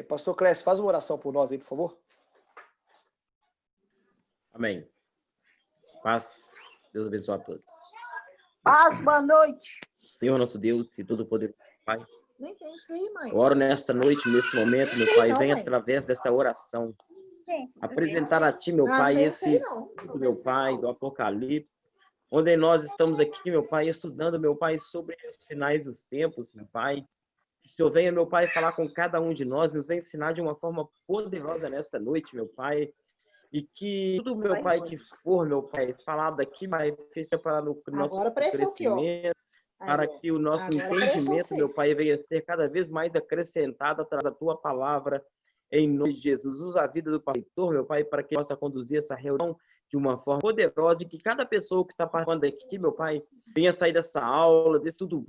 Pastor Clécio, faz uma oração por nós aí, por favor. Amém. Paz. Deus abençoe a todos. Paz, boa noite. Senhor nosso Deus e todo poder, Pai. Nem tem isso aí, mãe. Eu oro nesta noite, nesse momento, meu Pai, vem através desta oração apresentar a Ti, meu Pai, esse estudo, meu Pai, do Apocalipse, onde nós estamos aqui, meu Pai, estudando, meu Pai, sobre os sinais dos tempos, meu Pai. Que o Senhor venha, meu Pai, falar com cada um de nós, nos ensinar de uma forma poderosa nesta noite, meu Pai. E que tudo, meu Pai, que for, meu Pai, falado aqui, vai ser para o nosso crescimento, para que o nosso entendimento, meu Pai, venha ser cada vez mais acrescentado através da Tua palavra, em nome de Jesus. Usa a vida do pastor, meu Pai, para que possa conduzir essa reunião de uma forma poderosa e que cada pessoa que está participando aqui, meu Pai, venha sair dessa aula, desse tudo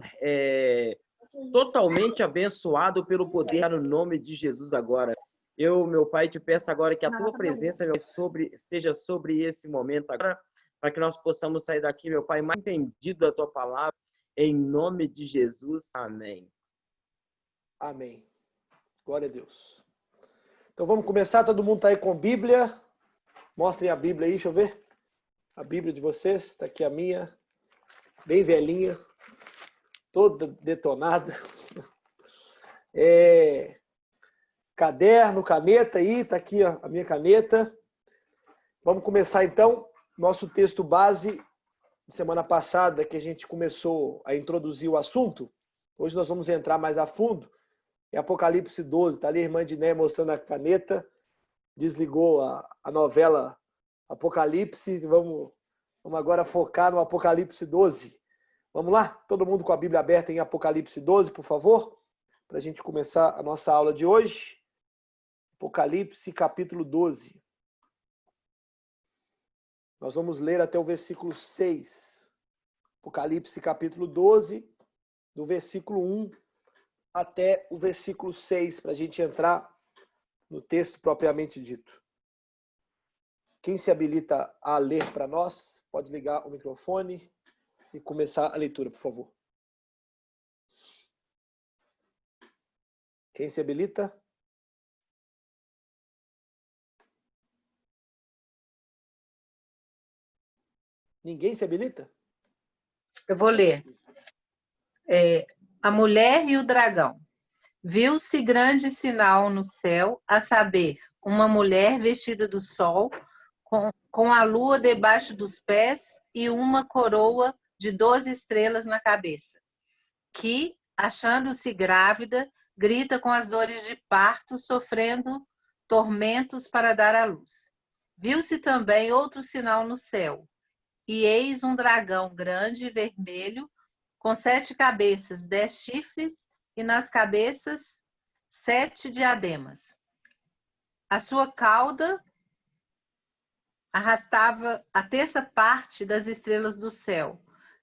totalmente abençoado pelo poder no nome de Jesus agora. Eu, meu Pai, te peço agora que a Tua presença esteja sobre esse momento agora, para que nós possamos sair daqui, meu Pai, mais entendido da Tua palavra, em nome de Jesus. Amém. Amém. Glória a Deus. Então vamos começar, todo mundo está aí com a Bíblia. Mostrem a Bíblia aí, deixa eu ver. A Bíblia de vocês, está aqui a minha, bem velhinha, toda detonada. Caderno, caneta aí, está aqui a minha caneta. Vamos começar então. Nosso texto base, semana passada, que a gente começou a introduzir o assunto. Hoje nós vamos entrar mais a fundo. É Apocalipse 12. Está ali a irmã Diné mostrando a caneta. Desligou a novela Apocalipse. Vamos agora focar no Apocalipse 12. Vamos lá? Todo mundo com a Bíblia aberta em Apocalipse 12, por favor? Para a gente começar a nossa aula de hoje. Apocalipse, capítulo 12. Nós vamos ler até o versículo 6. Apocalipse, capítulo 12, do versículo 1 até o versículo 6, para a gente entrar no texto propriamente dito. Quem se habilita a ler para nós, pode ligar o microfone e começar a leitura, por favor. Quem se habilita? Ninguém se habilita? Eu vou ler. A mulher e o dragão. Viu-se grande sinal no céu, a saber, uma mulher vestida do sol, com a lua debaixo dos pés e uma coroa de 12 estrelas na cabeça, que, achando-se grávida, grita com as dores de parto, sofrendo tormentos para dar à luz. Viu-se também outro sinal no céu, e eis um dragão grande e vermelho, com 7 cabeças, 10 chifres, e nas cabeças 7 diademas. A sua cauda arrastava a terça parte das estrelas do céu,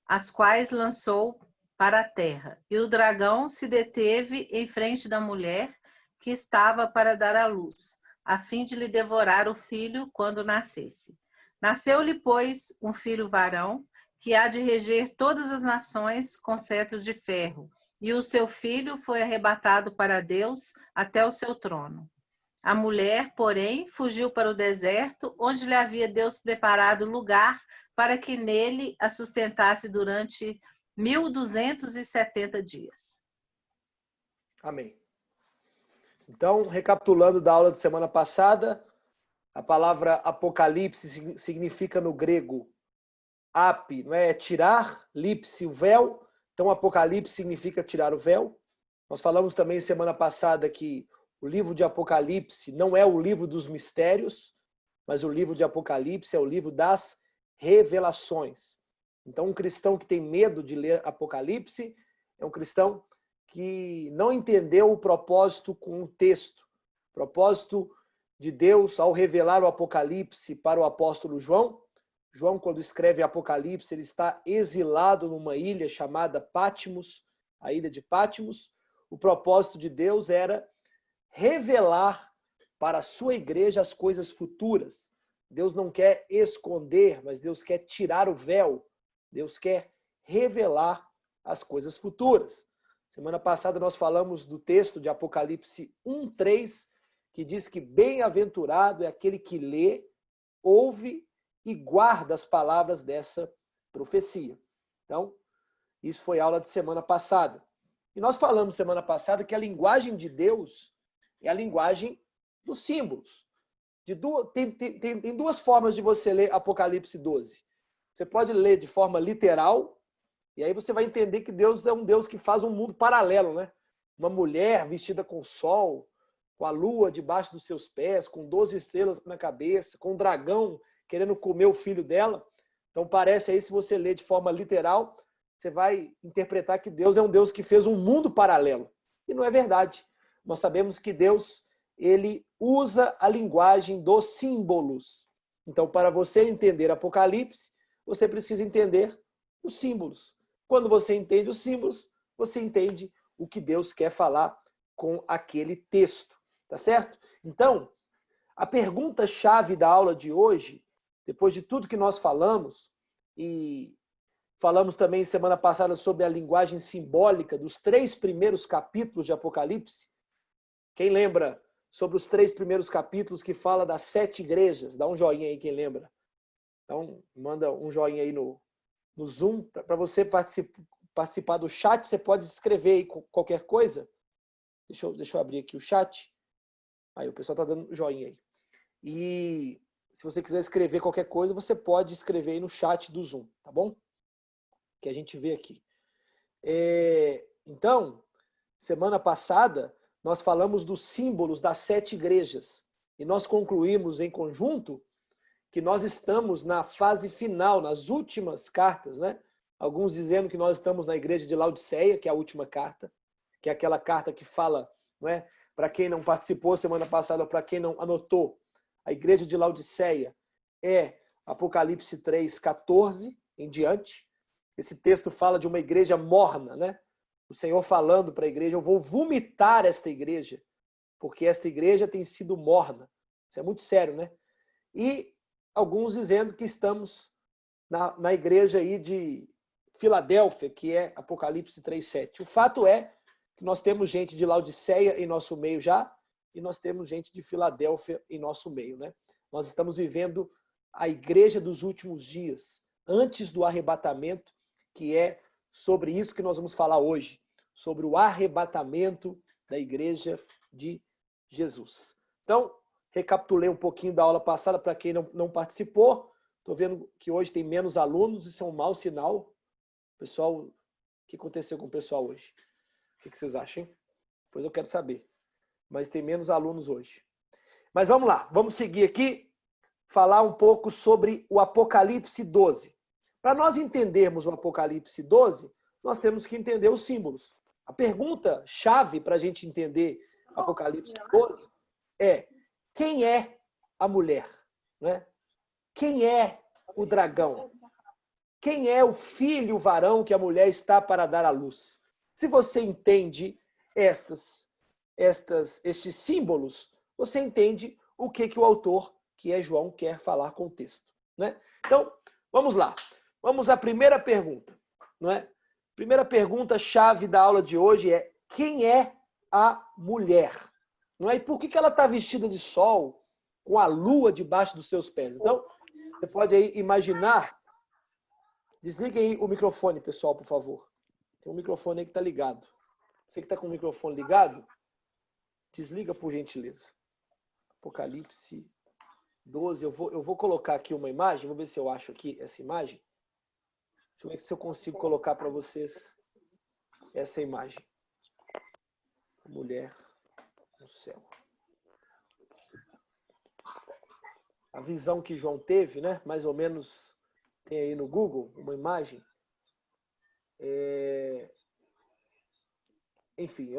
as quais lançou para a terra. E o dragão se deteve em frente da mulher que estava para dar à luz, a fim de lhe devorar o filho quando nascesse. Nasceu-lhe, pois, um filho varão, que há de reger todas as nações com cetro de ferro, e o seu filho foi arrebatado para Deus até o seu trono. A mulher, porém, fugiu para o deserto, onde lhe havia Deus preparado lugar para que nele a sustentasse durante 1270 dias. Amém. Então, recapitulando da aula de semana passada, a palavra Apocalipse significa no grego ap, não é? Tirar, lipse, o véu. Então, Apocalipse significa tirar o véu. Nós falamos também semana passada que o livro de Apocalipse não é o livro dos mistérios, mas o livro de Apocalipse é o livro das revelações. Então, um cristão que tem medo de ler Apocalipse é um cristão que não entendeu o propósito com o texto. O propósito de Deus ao revelar o Apocalipse para o apóstolo João. João, quando escreve Apocalipse, ele está exilado numa ilha chamada Patmos, a ilha de Patmos. O propósito de Deus era revelar para a sua igreja as coisas futuras. Deus não quer esconder, mas Deus quer tirar o véu. Deus quer revelar as coisas futuras. Semana passada nós falamos do texto de Apocalipse 1:3, que diz que bem-aventurado é aquele que lê, ouve e guarda as palavras dessa profecia. Então, isso foi aula de semana passada. E nós falamos semana passada que a linguagem de Deus é a linguagem dos símbolos. Tem duas formas de você ler Apocalipse 12. Você pode ler de forma literal, e aí você vai entender que Deus é um Deus que faz um mundo paralelo, né? Uma mulher vestida com sol, com a lua debaixo dos seus pés, com 12 estrelas na cabeça, com um dragão querendo comer o filho dela. Então parece aí, se você ler de forma literal, você vai interpretar que Deus é um Deus que fez um mundo paralelo. E não é verdade. Nós sabemos que Deus, ele usa a linguagem dos símbolos. Então, para você entender Apocalipse, você precisa entender os símbolos. Quando você entende os símbolos, você entende o que Deus quer falar com aquele texto. Tá certo? Então, a pergunta-chave da aula de hoje, depois de tudo que nós falamos, e falamos também semana passada sobre a linguagem simbólica dos 3 primeiros capítulos de Apocalipse. Quem lembra sobre os 3 primeiros capítulos que fala das 7 igrejas? Dá um joinha aí, quem lembra. Então, manda um joinha aí no Zoom. Para você participar do chat, você pode escrever aí qualquer coisa. Deixa eu abrir aqui o chat. Aí o pessoal está dando joinha aí. E se você quiser escrever qualquer coisa, você pode escrever aí no chat do Zoom, tá bom? Que a gente vê aqui. Então, semana passada, nós falamos dos símbolos das 7 igrejas. E nós concluímos em conjunto que nós estamos na fase final, nas últimas cartas, né? Alguns dizendo que nós estamos na igreja de Laodiceia, que é a última carta, que é aquela carta que fala, não é? Para quem não participou semana passada, ou para quem não anotou, a igreja de Laodiceia é Apocalipse 3:14 em diante. Esse texto fala de uma igreja morna, né? O Senhor falando para a igreja, eu vou vomitar esta igreja, porque esta igreja tem sido morna. Isso é muito sério, né? E alguns dizendo que estamos na igreja aí de Filadélfia, que é Apocalipse 3:7. O fato é que nós temos gente de Laodiceia em nosso meio já, e nós temos gente de Filadélfia em nosso meio, né? Nós estamos vivendo a igreja dos últimos dias, antes do arrebatamento, que é sobre isso que nós vamos falar hoje, sobre o arrebatamento da igreja de Jesus. Então, recapitulei um pouquinho da aula passada para quem não participou. Estou vendo que hoje tem menos alunos, isso é um mau sinal. Pessoal, o que aconteceu com o pessoal hoje? O que vocês acham, hein? Pois eu quero saber. Mas tem menos alunos hoje. Mas vamos lá, vamos seguir aqui, falar um pouco sobre o Apocalipse 12. Para nós entendermos o Apocalipse 12, nós temos que entender os símbolos. A pergunta chave para a gente entender Apocalipse 12 é: quem é a mulher? Né? Quem é o dragão? Quem é o filho, o varão que a mulher está para dar à luz? Se você entende estes símbolos, você entende o que o autor, que é João, quer falar com o texto. Né? Então, vamos lá. Vamos à primeira pergunta. Não é? Primeira pergunta chave da aula de hoje é: quem é a mulher? Não é? E por que ela está vestida de sol, com a lua debaixo dos seus pés? Então, você pode aí imaginar. Desliguem aí o microfone, pessoal, por favor. Tem um microfone aí que está ligado. Você que está com o microfone ligado, desliga, por gentileza. Apocalipse 12. Eu vou colocar aqui uma imagem. Vou ver se eu acho aqui essa imagem. Deixa eu ver se eu consigo colocar para vocês essa imagem. Mulher no céu. A visão que João teve, né? Mais ou menos, tem aí no Google uma imagem. Enfim,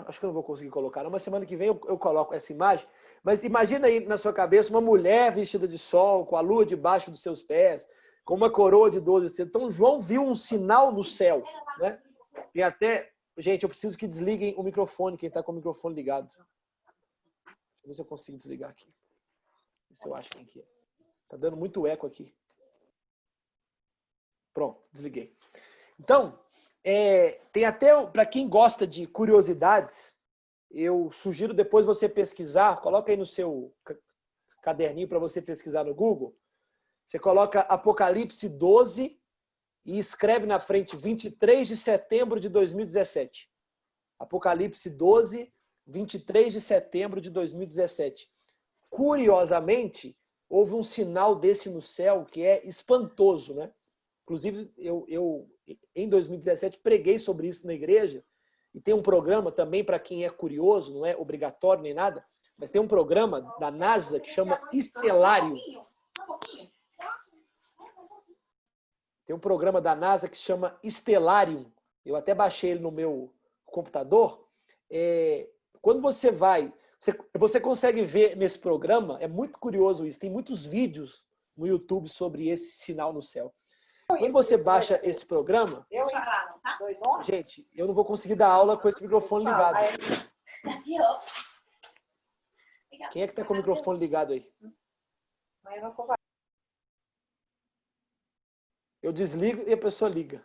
acho que eu não vou conseguir colocar, não, mas semana que vem eu coloco essa imagem. Mas imagina aí na sua cabeça uma mulher vestida de sol, com a lua debaixo dos seus pés, com uma coroa de 12 estrelas. Então João viu um sinal no céu, né? E até, gente, eu preciso que desliguem o microfone, quem está com o microfone ligado. Deixa eu ver se eu consigo desligar aqui. Se eu acho quem que é. Tá dando muito eco aqui. Pronto, desliguei. Então, Tem até, para quem gosta de curiosidades, eu sugiro depois você pesquisar, coloca aí no seu caderninho para você pesquisar no Google. Você coloca Apocalipse 12 e escreve na frente 23 de setembro de 2017. Apocalipse 12, 23 de setembro de 2017. Curiosamente, houve um sinal desse no céu que é espantoso, né? Inclusive, eu em 2017 preguei sobre isso na igreja, e tem um programa também para quem é curioso, não é obrigatório nem nada, mas tem um programa da NASA que chama Stellarium. Tem um programa da NASA que se chama Stellarium. Eu até baixei ele no meu computador. Quando você você consegue ver nesse programa, é muito curioso isso, tem muitos vídeos no YouTube sobre esse sinal no céu. Quando você baixa esse programa, gente, eu não vou conseguir dar aula com esse microfone ligado. Quem é que está com o microfone ligado aí? Eu desligo e a pessoa liga.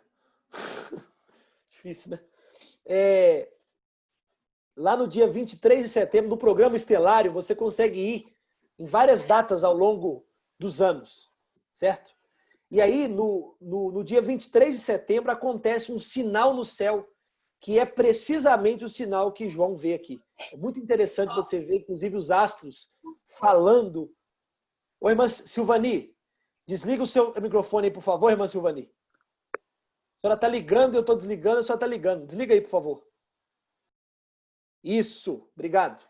Difícil, né? Lá no dia 23 de setembro, no programa Estelário, você consegue ir em várias datas ao longo dos anos, certo? E aí, no dia 23 de setembro, acontece um sinal no céu, que é precisamente o sinal que João vê aqui. É muito interessante você ver, inclusive, os astros falando. Ô, irmã Silvani, desliga o seu microfone aí, por favor, irmã Silvani. A senhora está ligando, eu estou desligando, a senhora está ligando. Desliga aí, por favor. Isso, obrigado.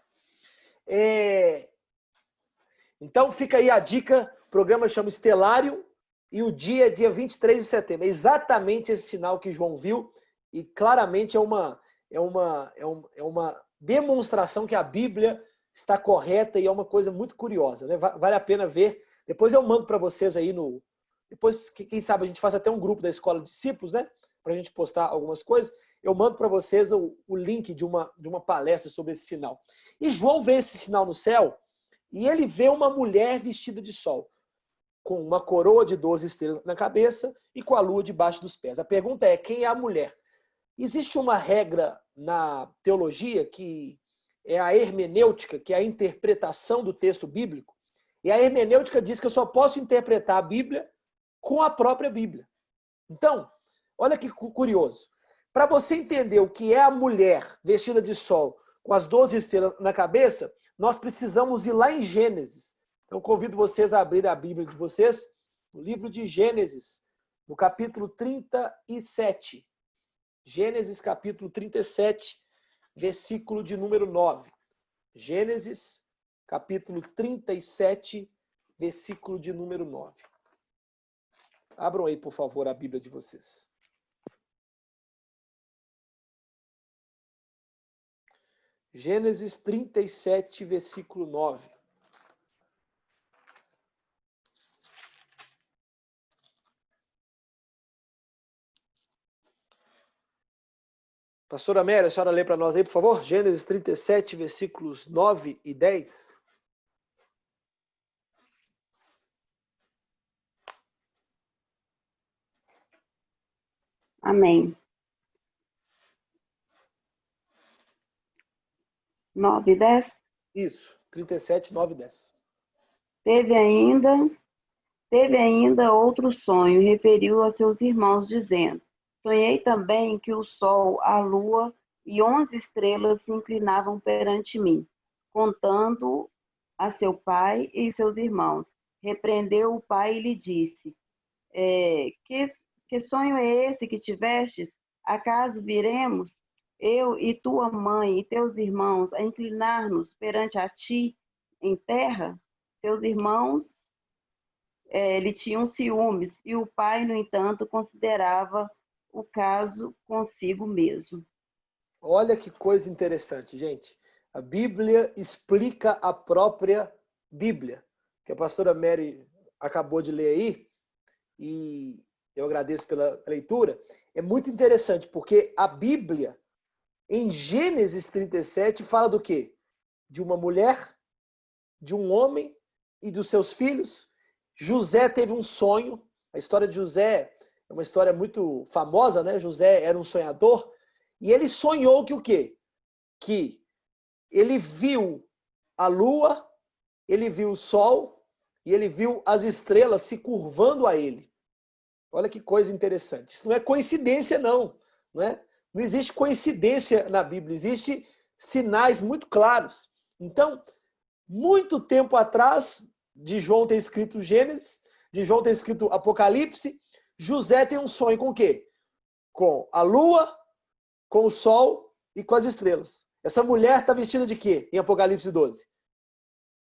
Então, fica aí a dica. O programa chama Estelário e o dia é dia 23 de setembro. É exatamente esse sinal que João viu e claramente é uma demonstração que a Bíblia está correta e é uma coisa muito curiosa, né? Vale a pena ver. Depois eu mando para vocês aí Depois, quem sabe, a gente faz até um grupo da Escola de Discípulos, né? Para a gente postar algumas coisas. Eu mando para vocês o link de uma palestra sobre esse sinal. E João vê esse sinal no céu e ele vê uma mulher vestida de sol, com uma coroa de 12 estrelas na cabeça e com a lua debaixo dos pés. A pergunta é, quem é a mulher? Existe uma regra na teologia que é a hermenêutica, que é a interpretação do texto bíblico. E a hermenêutica diz que eu só posso interpretar a Bíblia com a própria Bíblia. Então, olha que curioso. Para você entender o que é a mulher vestida de sol com as 12 estrelas na cabeça, nós precisamos ir lá em Gênesis. Então, convido vocês a abrir a Bíblia de vocês, no livro de Gênesis, no capítulo 37. Gênesis, capítulo 37, versículo de número 9. Gênesis, capítulo 37, versículo de número 9. Abram aí, por favor, a Bíblia de vocês. Gênesis 37, versículo 9. Pastora Amélia, a senhora lê para nós aí, por favor? Gênesis 37, versículos 9 e 10. Amém. 9 e 10? Isso, 37, 9 e 10. Teve ainda outro sonho, e referiu a seus irmãos, dizendo: sonhei também que o sol, a lua e 11 estrelas se inclinavam perante mim. Contando a seu pai e seus irmãos, repreendeu o pai e lhe disse: que sonho é esse que tivestes? Acaso viremos, eu e tua mãe e teus irmãos, a inclinar-nos perante a ti em terra? Seus irmãos lhe tinham ciúmes, e o pai, no entanto, considerava o caso consigo mesmo. Olha que coisa interessante, gente. A Bíblia explica a própria Bíblia, que a pastora Mary acabou de ler aí, e eu agradeço pela leitura. É muito interessante, porque a Bíblia, em Gênesis 37, fala do quê? De uma mulher, de um homem e dos seus filhos. José teve um sonho. A história de José É uma história muito famosa, né? José era um sonhador e ele sonhou que o quê? Que ele viu a lua, ele viu o sol e ele viu as estrelas se curvando a ele. Olha que coisa interessante. Isso não é coincidência, não. Não é? Não existe coincidência na Bíblia, existem sinais muito claros. Então, muito tempo atrás, de João ter escrito Gênesis, de João ter escrito Apocalipse, José tem um sonho com o quê? Com a lua, com o sol e com as estrelas. Essa mulher está vestida de quê em Apocalipse 12?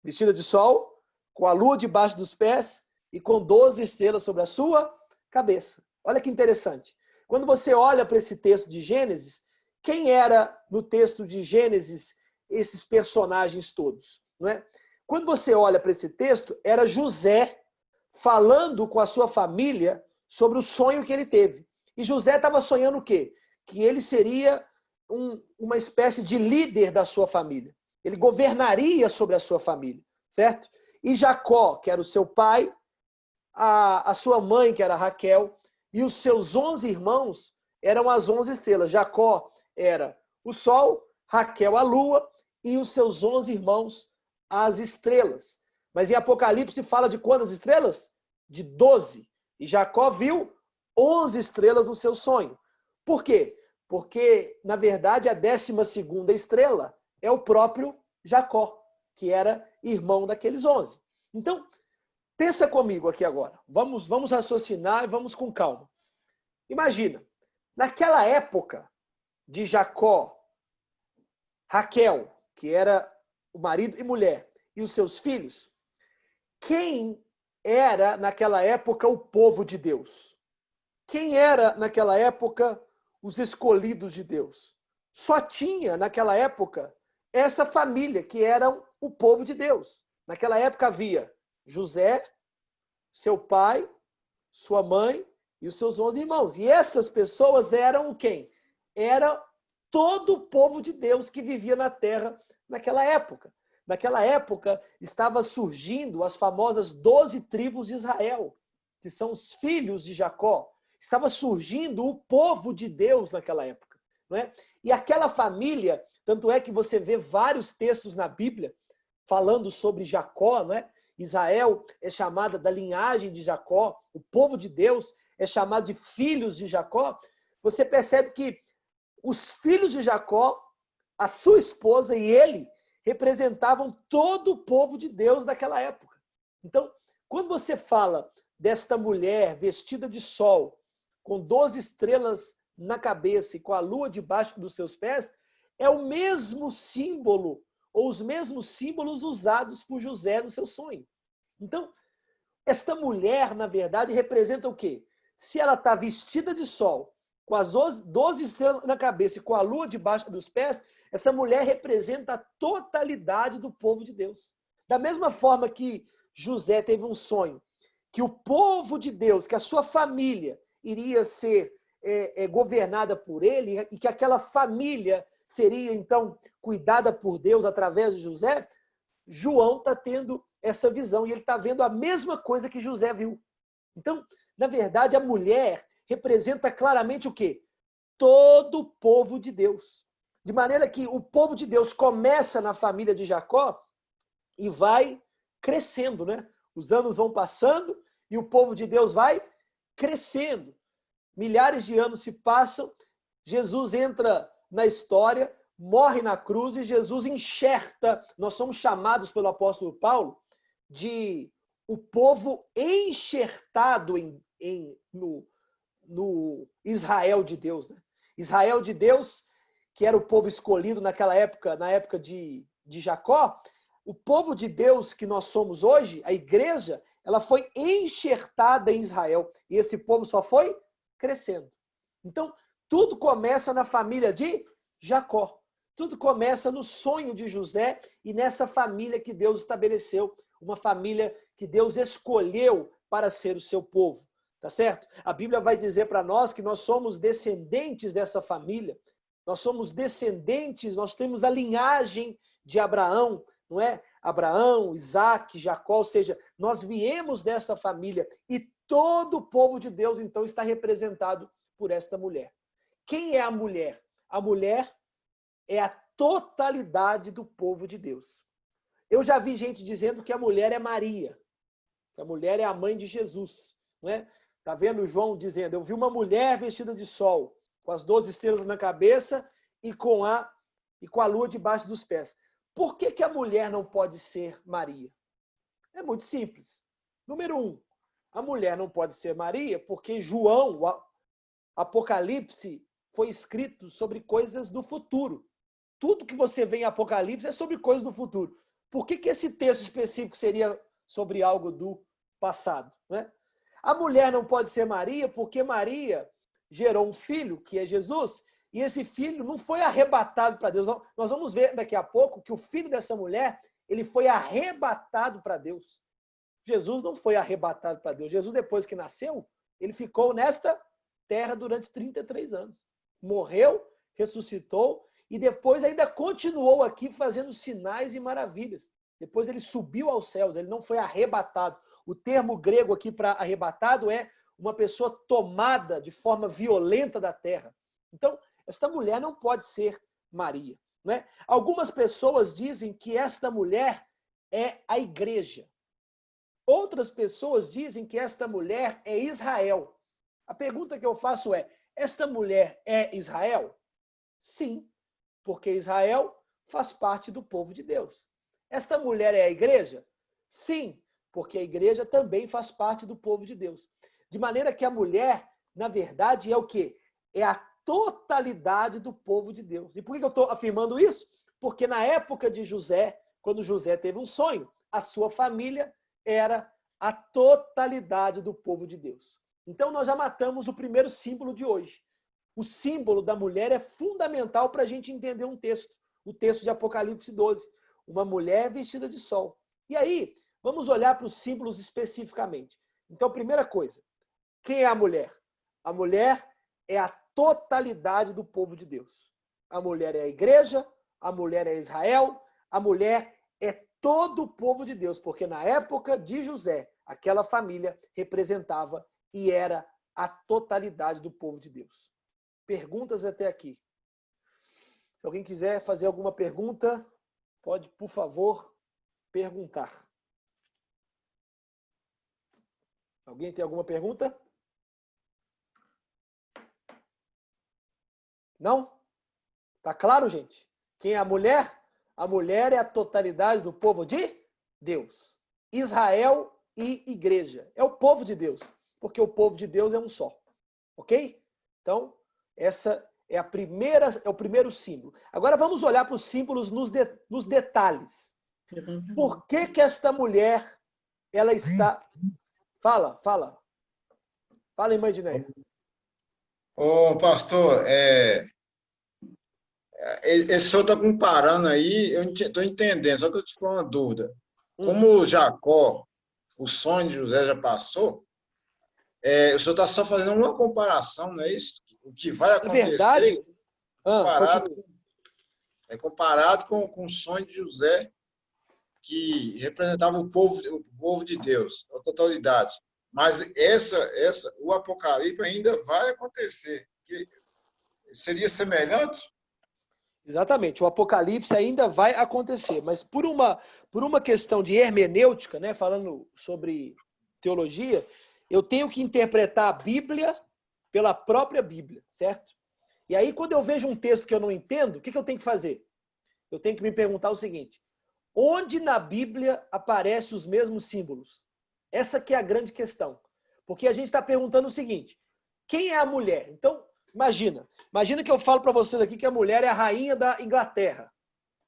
Vestida de sol, com a lua debaixo dos pés e com 12 estrelas sobre a sua cabeça. Olha que interessante. Quando você olha para esse texto de Gênesis, quem era no texto de Gênesis esses personagens todos? Não é? Quando você olha para esse texto, era José falando com a sua família sobre o sonho que ele teve. E José estava sonhando o quê? Que ele seria uma espécie de líder da sua família. Ele governaria sobre a sua família, certo? E Jacó, que era o seu pai, a sua mãe, que era Raquel, e os seus 11 irmãos eram as 11 estrelas. Jacó era o sol, Raquel a lua, e os seus 11 irmãos as estrelas. Mas em Apocalipse fala de quantas estrelas? De 12. E Jacó viu 11 estrelas no seu sonho. Por quê? Porque, na verdade, a 12ª estrela é o próprio Jacó, que era irmão daqueles 11. Então, pensa comigo aqui agora. Vamos raciocinar e vamos com calma. Imagina, naquela época de Jacó, Raquel, que era o marido e mulher, e os seus filhos, quem era naquela época o povo de Deus? Quem era naquela época os escolhidos de Deus? Só tinha naquela época essa família que eram o povo de Deus. Naquela época havia José, seu pai, sua mãe e os seus 11 irmãos. E essas pessoas eram quem? Era todo o povo de Deus que vivia na terra naquela época. Naquela época estava surgindo as famosas 12 tribos de Israel, que são os filhos de Jacó. Estava surgindo o povo de Deus naquela época. Não é? E aquela família, tanto é que você vê vários textos na Bíblia falando sobre Jacó, não é? Israel é chamada da linhagem de Jacó, o povo de Deus é chamado de filhos de Jacó. Você percebe que os filhos de Jacó, a sua esposa e ele representavam todo o povo de Deus daquela época. Então, quando você fala desta mulher vestida de sol, com 12 estrelas na cabeça e com a lua debaixo dos seus pés, é o mesmo símbolo, ou os mesmos símbolos usados por José no seu sonho. Então, esta mulher, na verdade, representa o quê? Se ela está vestida de sol, com as 12 estrelas na cabeça e com a lua debaixo dos pés, essa mulher representa a totalidade do povo de Deus. Da mesma forma que José teve um sonho, que o povo de Deus, que a sua família iria ser governada por ele, e que aquela família seria, então, cuidada por Deus através de José, João está tendo essa visão, e ele está vendo a mesma coisa que José viu. Então, na verdade, a mulher representa claramente o quê? Todo o povo de Deus. De maneira que o povo de Deus começa na família de Jacó e vai crescendo, né? Os anos vão passando e o povo de Deus vai crescendo. Milhares de anos se passam, Jesus entra na história, morre na cruz e Jesus enxerta. Nós somos chamados pelo apóstolo Paulo de o povo enxertado no Israel de Deus, né? Israel de Deus, que era o povo escolhido naquela época, na época de Jacó, o povo de Deus que nós somos hoje, a igreja, ela foi enxertada em Israel. E esse povo só foi crescendo. Então, tudo começa na família de Jacó. Tudo começa no sonho de José e nessa família que Deus estabeleceu. Uma família que Deus escolheu para ser o seu povo. Tá certo? A Bíblia vai dizer para nós que nós somos descendentes dessa família. Nós somos descendentes, nós temos a linhagem de Abraão, não é? Abraão, Isaac, Jacó, ou seja, nós viemos dessa família e todo o povo de Deus, então, está representado por esta mulher. Quem é a mulher? A mulher é a totalidade do povo de Deus. Eu já vi gente dizendo que a mulher é Maria, que a mulher é a mãe de Jesus, não é? Tá vendo João dizendo, eu vi uma mulher vestida de sol, com as 12 estrelas na cabeça e com a lua debaixo dos pés. Por que a mulher não pode ser Maria? É muito simples. Número 1, a mulher não pode ser Maria porque João, o Apocalipse, foi escrito sobre coisas do futuro. Tudo que você vê em Apocalipse é sobre coisas do futuro. Por que esse texto específico seria sobre algo do passado, né? A mulher não pode ser Maria porque Maria gerou um filho, que é Jesus, e esse filho não foi arrebatado para Deus. Nós vamos ver daqui a pouco que o filho dessa mulher, ele foi arrebatado para Deus. Jesus não foi arrebatado para Deus. Jesus, depois que nasceu, ele ficou nesta terra durante 33 anos. Morreu, ressuscitou e depois ainda continuou aqui fazendo sinais e maravilhas. Depois ele subiu aos céus, ele não foi arrebatado. O termo grego aqui para arrebatado é uma pessoa tomada de forma violenta da terra. Então, esta mulher não pode ser Maria, não é? Algumas pessoas dizem que esta mulher é a igreja. Outras pessoas dizem que esta mulher é Israel. A pergunta que eu faço é, esta mulher é Israel? Sim, porque Israel faz parte do povo de Deus. Esta mulher é a igreja? Sim, porque a igreja também faz parte do povo de Deus. De maneira que a mulher, na verdade, é o quê? É a totalidade do povo de Deus. E por que eu estou afirmando isso? Porque na época de José, quando José teve um sonho, a sua família era a totalidade do povo de Deus. Então nós já matamos o primeiro símbolo de hoje. O símbolo da mulher é fundamental para a gente entender um texto. O texto de Apocalipse 12. Uma mulher vestida de sol. E aí, vamos olhar para os símbolos especificamente. Então, primeira coisa, quem é a mulher? A mulher é a totalidade do povo de Deus. A mulher é a igreja, a mulher é Israel, a mulher é todo o povo de Deus, porque na época de José, aquela família representava e era a totalidade do povo de Deus. Perguntas até aqui? Se alguém quiser fazer alguma pergunta, pode, por favor, perguntar. Alguém tem alguma pergunta? Não? Tá claro, gente? Quem é a mulher? A mulher é a totalidade do povo de Deus. Israel e igreja. É o povo de Deus, porque o povo de Deus é um só. Ok? Então, essa é o primeiro símbolo. Agora vamos olhar para os símbolos nos detalhes. Por que esta mulher, ela está... Fala. Fala aí, mãe Dineia. Ô, pastor, esse senhor está comparando aí, eu estou entendendo, só que eu tive uma dúvida. Como Jacó, o sonho de José já passou, o senhor está só fazendo uma comparação, não é isso? O que vai acontecer verdade, comparado com o sonho de José, que representava o povo de Deus, a totalidade. Mas o Apocalipse ainda vai acontecer. Seria semelhante? Exatamente, o Apocalipse ainda vai acontecer, mas por uma questão de hermenêutica, né, falando sobre teologia, eu tenho que interpretar a Bíblia pela própria Bíblia, certo? E aí, quando eu vejo um texto que eu não entendo, o que eu tenho que fazer? Eu tenho que me perguntar o seguinte: onde na Bíblia aparecem os mesmos símbolos? Essa que é a grande questão. Porque a gente está perguntando o seguinte: quem é a mulher? Então, imagina que eu falo para vocês aqui que a mulher é a rainha da Inglaterra.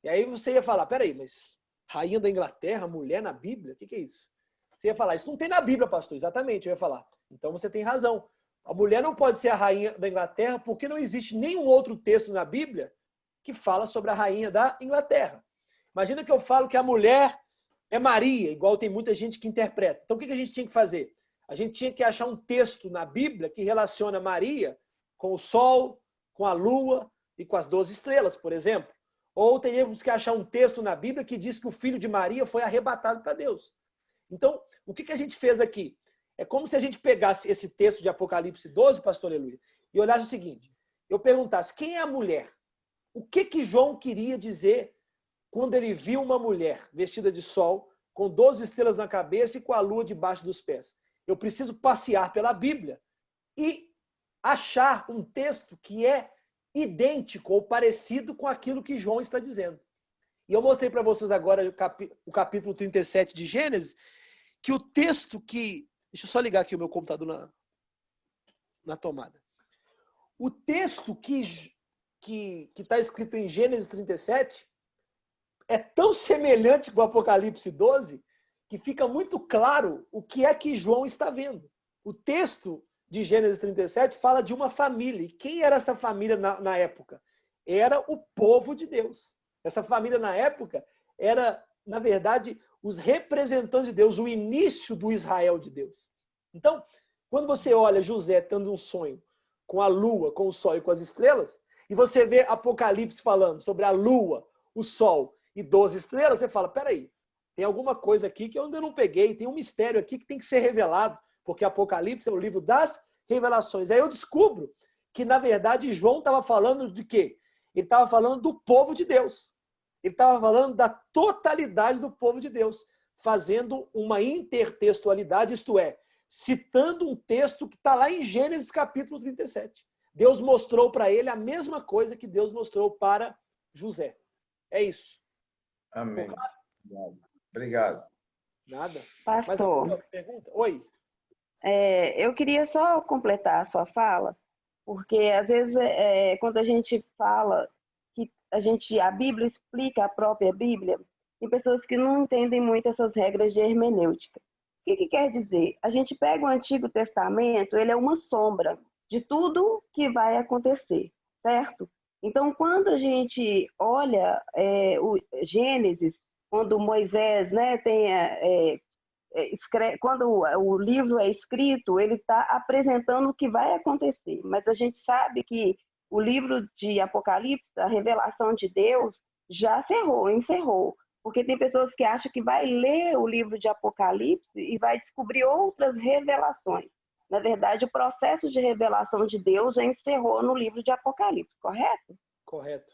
E aí você ia falar, peraí, mas rainha da Inglaterra, mulher na Bíblia? O que é isso? Você ia falar, isso não tem na Bíblia, pastor. Exatamente, eu ia falar. Então você tem razão. A mulher não pode ser a rainha da Inglaterra porque não existe nenhum outro texto na Bíblia que fala sobre a rainha da Inglaterra. Imagina que eu falo que a mulher é Maria, igual tem muita gente que interpreta. Então o que a gente tinha que fazer? A gente tinha que achar um texto na Bíblia que relaciona Maria com o sol, com a lua e com as 12 estrelas, por exemplo. Ou teríamos que achar um texto na Bíblia que diz que o filho de Maria foi arrebatado para Deus. Então, o que a gente fez aqui? É como se a gente pegasse esse texto de Apocalipse 12, pastor Aleluia, e olhasse o seguinte, eu perguntasse, quem é a mulher? O que João queria dizer quando ele viu uma mulher vestida de sol, com 12 estrelas na cabeça e com a lua debaixo dos pés? Eu preciso passear pela Bíblia e achar um texto que é idêntico ou parecido com aquilo que João está dizendo. E eu mostrei para vocês agora o capítulo 37 de Gênesis, que o texto que... Deixa eu só ligar aqui o meu computador na tomada. O texto que está escrito em Gênesis 37 é tão semelhante com o Apocalipse 12 que fica muito claro o que é que João está vendo. O texto de Gênesis 37 fala de uma família. E quem era essa família na época? Era o povo de Deus. Essa família na época era, na verdade, os representantes de Deus, o início do Israel de Deus. Então, quando você olha José tendo um sonho com a lua, com o sol e com as estrelas, e você vê Apocalipse falando sobre a lua, o sol e 12 estrelas, você fala, peraí, tem alguma coisa aqui que eu ainda não peguei, tem um mistério aqui que tem que ser revelado, porque Apocalipse é o livro das revelações. Aí eu descubro que, na verdade, João estava falando de quê? Ele estava falando do povo de Deus. Ele estava falando da totalidade do povo de Deus, fazendo uma intertextualidade, isto é, citando um texto que está lá em Gênesis capítulo 37. Deus mostrou para ele a mesma coisa que Deus mostrou para José. É isso. Amém. Obrigado. Nada. Pastor. Mais alguma pergunta? Oi. Eu queria só completar a sua fala, porque às vezes quando a gente fala que a Bíblia explica a própria Bíblia, tem pessoas que não entendem muito essas regras de hermenêutica. O que quer dizer? A gente pega o Antigo Testamento, ele é uma sombra de tudo que vai acontecer, certo? Então, quando a gente olha o Gênesis, quando Moisés, né, quando o livro é escrito, ele está apresentando o que vai acontecer. Mas a gente sabe que o livro de Apocalipse, a revelação de Deus, já encerrou. Porque tem pessoas que acham que vai ler o livro de Apocalipse e vai descobrir outras revelações. Na verdade, o processo de revelação de Deus já encerrou no livro de Apocalipse, correto? Correto.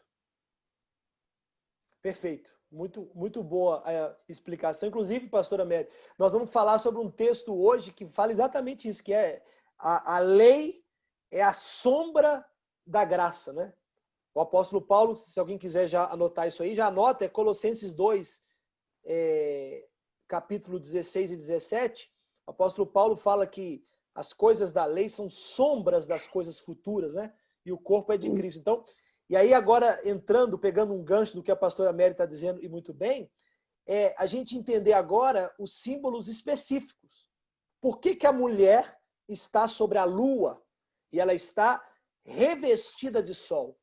Perfeito. Muito, muito boa a explicação. Inclusive, pastora Mary, nós vamos falar sobre um texto hoje que fala exatamente isso, que é a lei é a sombra da graça, né? O apóstolo Paulo, se alguém quiser já anotar isso aí, já anota, é Colossenses 2, capítulo 16 e 17. O apóstolo Paulo fala que as coisas da lei são sombras das coisas futuras, né? E o corpo é de Cristo. Então, e aí agora pegando um gancho do que a pastora Mary está dizendo, e muito bem, a gente entender agora os símbolos específicos. Por que a mulher está sobre a lua e ela está revestida de sol?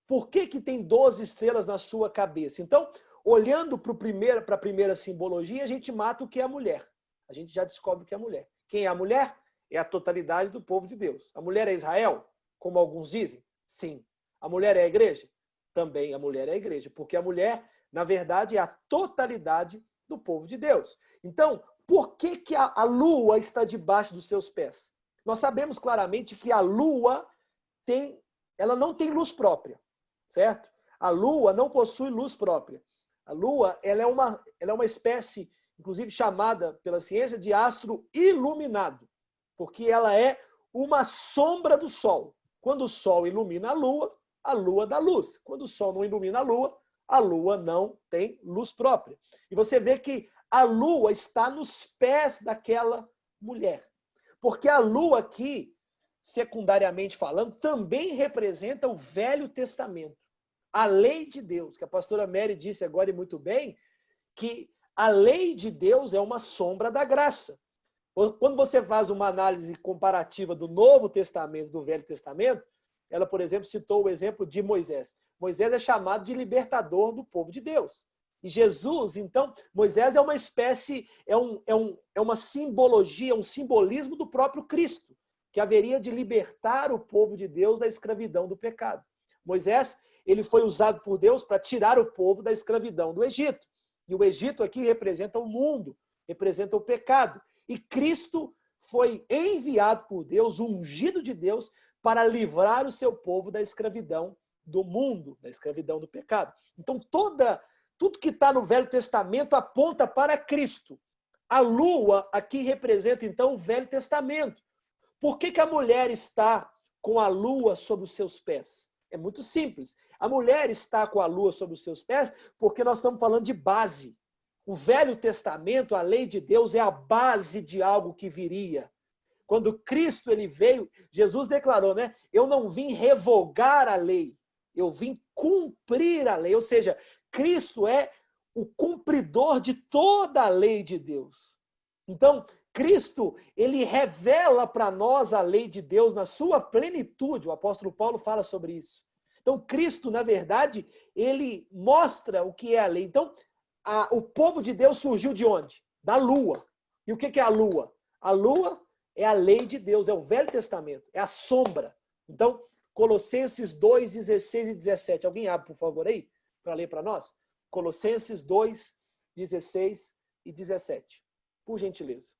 Por que tem 12 estrelas na sua cabeça? Então, olhando para a primeira simbologia, a gente mata o que é a mulher. A gente já descobre o que é a mulher. Quem é a mulher? É a totalidade do povo de Deus. A mulher é Israel, como alguns dizem? Sim. A mulher é a igreja? Também a mulher é a igreja, porque a mulher, na verdade, é a totalidade do povo de Deus. Então, por que a lua está debaixo dos seus pés? Nós sabemos claramente que a lua ela não tem luz própria, certo? A lua não possui luz própria. A lua ela é uma espécie, inclusive chamada pela ciência, de astro iluminado, porque ela é uma sombra do sol. Quando o sol ilumina a lua dá luz. Quando o sol não ilumina a lua não tem luz própria. E você vê que a lua está nos pés daquela mulher. Porque a lua aqui, secundariamente falando, também representa o Velho Testamento. A lei de Deus, que a pastora Mary disse agora e muito bem, que a lei de Deus é uma sombra da graça. Quando você faz uma análise comparativa do Novo Testamento e do Velho Testamento, ela, por exemplo, citou o exemplo de Moisés. Moisés é chamado de libertador do povo de Deus. E Jesus, então, Moisés é uma espécie, é uma simbologia, um simbolismo do próprio Cristo, que haveria de libertar o povo de Deus da escravidão do pecado. Moisés, ele foi usado por Deus para tirar o povo da escravidão do Egito. E o Egito aqui representa o mundo, representa o pecado. E Cristo foi enviado por Deus, ungido de Deus, para livrar o seu povo da escravidão do mundo, da escravidão do pecado. Então, tudo que está no Velho Testamento aponta para Cristo. A lua aqui representa, então, o Velho Testamento. Por que a mulher está com a lua sobre os seus pés? É muito simples. A mulher está com a lua sobre os seus pés porque nós estamos falando de base. O Velho Testamento, a lei de Deus, é a base de algo que viria. Quando Cristo ele veio, Jesus declarou, né? Eu não vim revogar a lei, eu vim cumprir a lei. Ou seja, Cristo é o cumpridor de toda a lei de Deus. Então, Cristo, ele revela para nós a lei de Deus na sua plenitude. O apóstolo Paulo fala sobre isso. Então, Cristo, na verdade, ele mostra o que é a lei. Então, o povo de Deus surgiu de onde? Da lua. E o que é a lua? A lua é a lei de Deus, é o Velho Testamento, é a sombra. Então, Colossenses 2, 16 e 17. Alguém abre, por favor, aí, para ler para nós? Colossenses 2, 16 e 17. Por gentileza.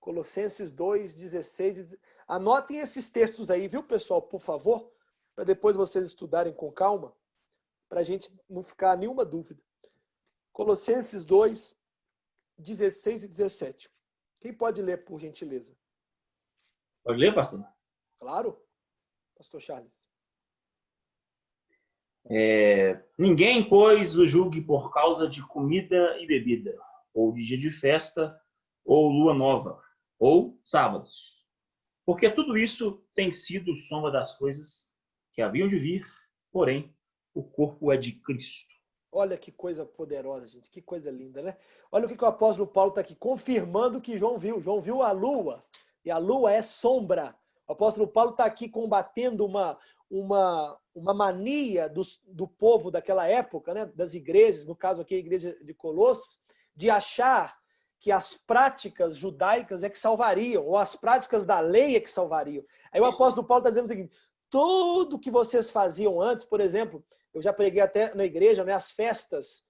Colossenses 2, 16 e 17. Anotem esses textos aí, viu, pessoal, por favor, para depois vocês estudarem com calma, para a gente não ficar nenhuma dúvida. Colossenses 2, 16 e 17. Quem pode ler, por gentileza? Pode ler, pastor? Claro. Pastor Charles. Ninguém, pois, o julgue por causa de comida e bebida, ou de dia de festa, ou lua nova, ou sábados. Porque tudo isso tem sido sombra das coisas que haviam de vir, porém, o corpo é de Cristo. Olha que coisa poderosa, gente. Que coisa linda, né? Olha o que o apóstolo Paulo está aqui confirmando que João viu. João viu a lua. E a lua é sombra. O apóstolo Paulo está aqui combatendo uma mania do povo daquela época, né? Das igrejas, no caso aqui a igreja de Colossos, de achar que as práticas judaicas é que salvariam, ou as práticas da lei é que salvariam. Aí o apóstolo Paulo está dizendo o seguinte: tudo que vocês faziam antes, por exemplo, eu já preguei até na igreja, né, as festas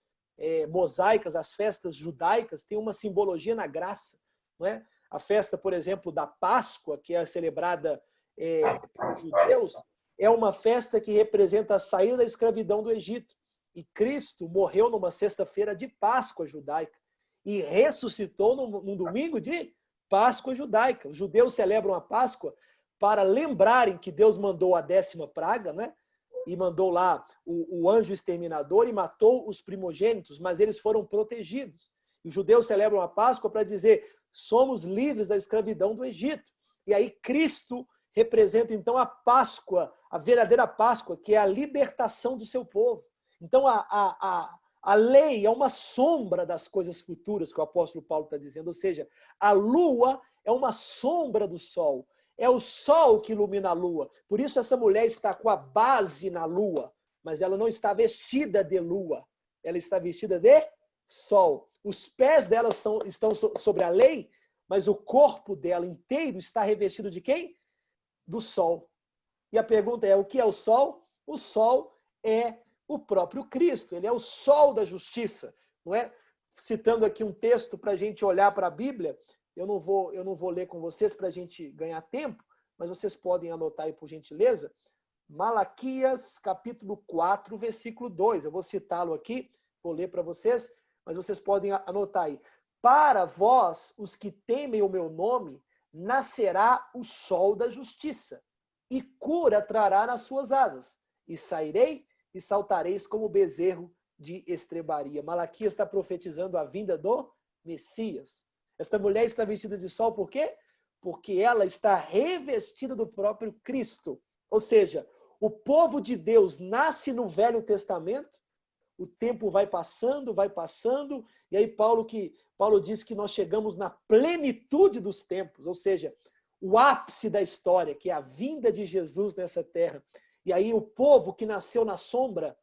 mosaicas, as festas judaicas, têm uma simbologia na graça. Não é? A festa, por exemplo, da Páscoa, que é celebrada pelos judeus, é uma festa que representa a saída da escravidão do Egito. E Cristo morreu numa sexta-feira de Páscoa judaica e ressuscitou num domingo de Páscoa judaica. Os judeus celebram a Páscoa para lembrarem que Deus mandou a 10ª praga, né? E mandou lá o anjo exterminador e matou os primogênitos, mas eles foram protegidos. E os judeus celebram a Páscoa para dizer: somos livres da escravidão do Egito. E aí Cristo representa então a Páscoa, a verdadeira Páscoa, que é a libertação do seu povo. Então a lei é uma sombra das coisas futuras que o apóstolo Paulo está dizendo, ou seja, a lua é uma sombra do sol. É o sol que ilumina a lua. Por isso essa mulher está com a base na lua, mas ela não está vestida de lua. Ela está vestida de sol. Os pés dela estão sobre a lei, mas o corpo dela inteiro está revestido de quem? Do sol. E a pergunta é: o que é o sol? O sol é o próprio Cristo. Ele é o sol da justiça. Não é? Citando aqui um texto para a gente olhar para a Bíblia, eu não vou ler com vocês para a gente ganhar tempo, mas vocês podem anotar aí, por gentileza. Malaquias, capítulo 4, versículo 2. Eu vou citá-lo aqui, vou ler para vocês, mas vocês podem anotar aí. Para vós, os que temem o meu nome, nascerá o sol da justiça, e cura trará nas suas asas, e sairei e saltareis como bezerro de estrebaria. Malaquias está profetizando a vinda do Messias. Esta mulher está vestida de sol por quê? Porque ela está revestida do próprio Cristo. Ou seja, o povo de Deus nasce no Velho Testamento, o tempo vai passando, e aí Paulo diz que nós chegamos na plenitude dos tempos, ou seja, o ápice da história, que é a vinda de Jesus nessa terra. E aí o povo que nasceu na sombra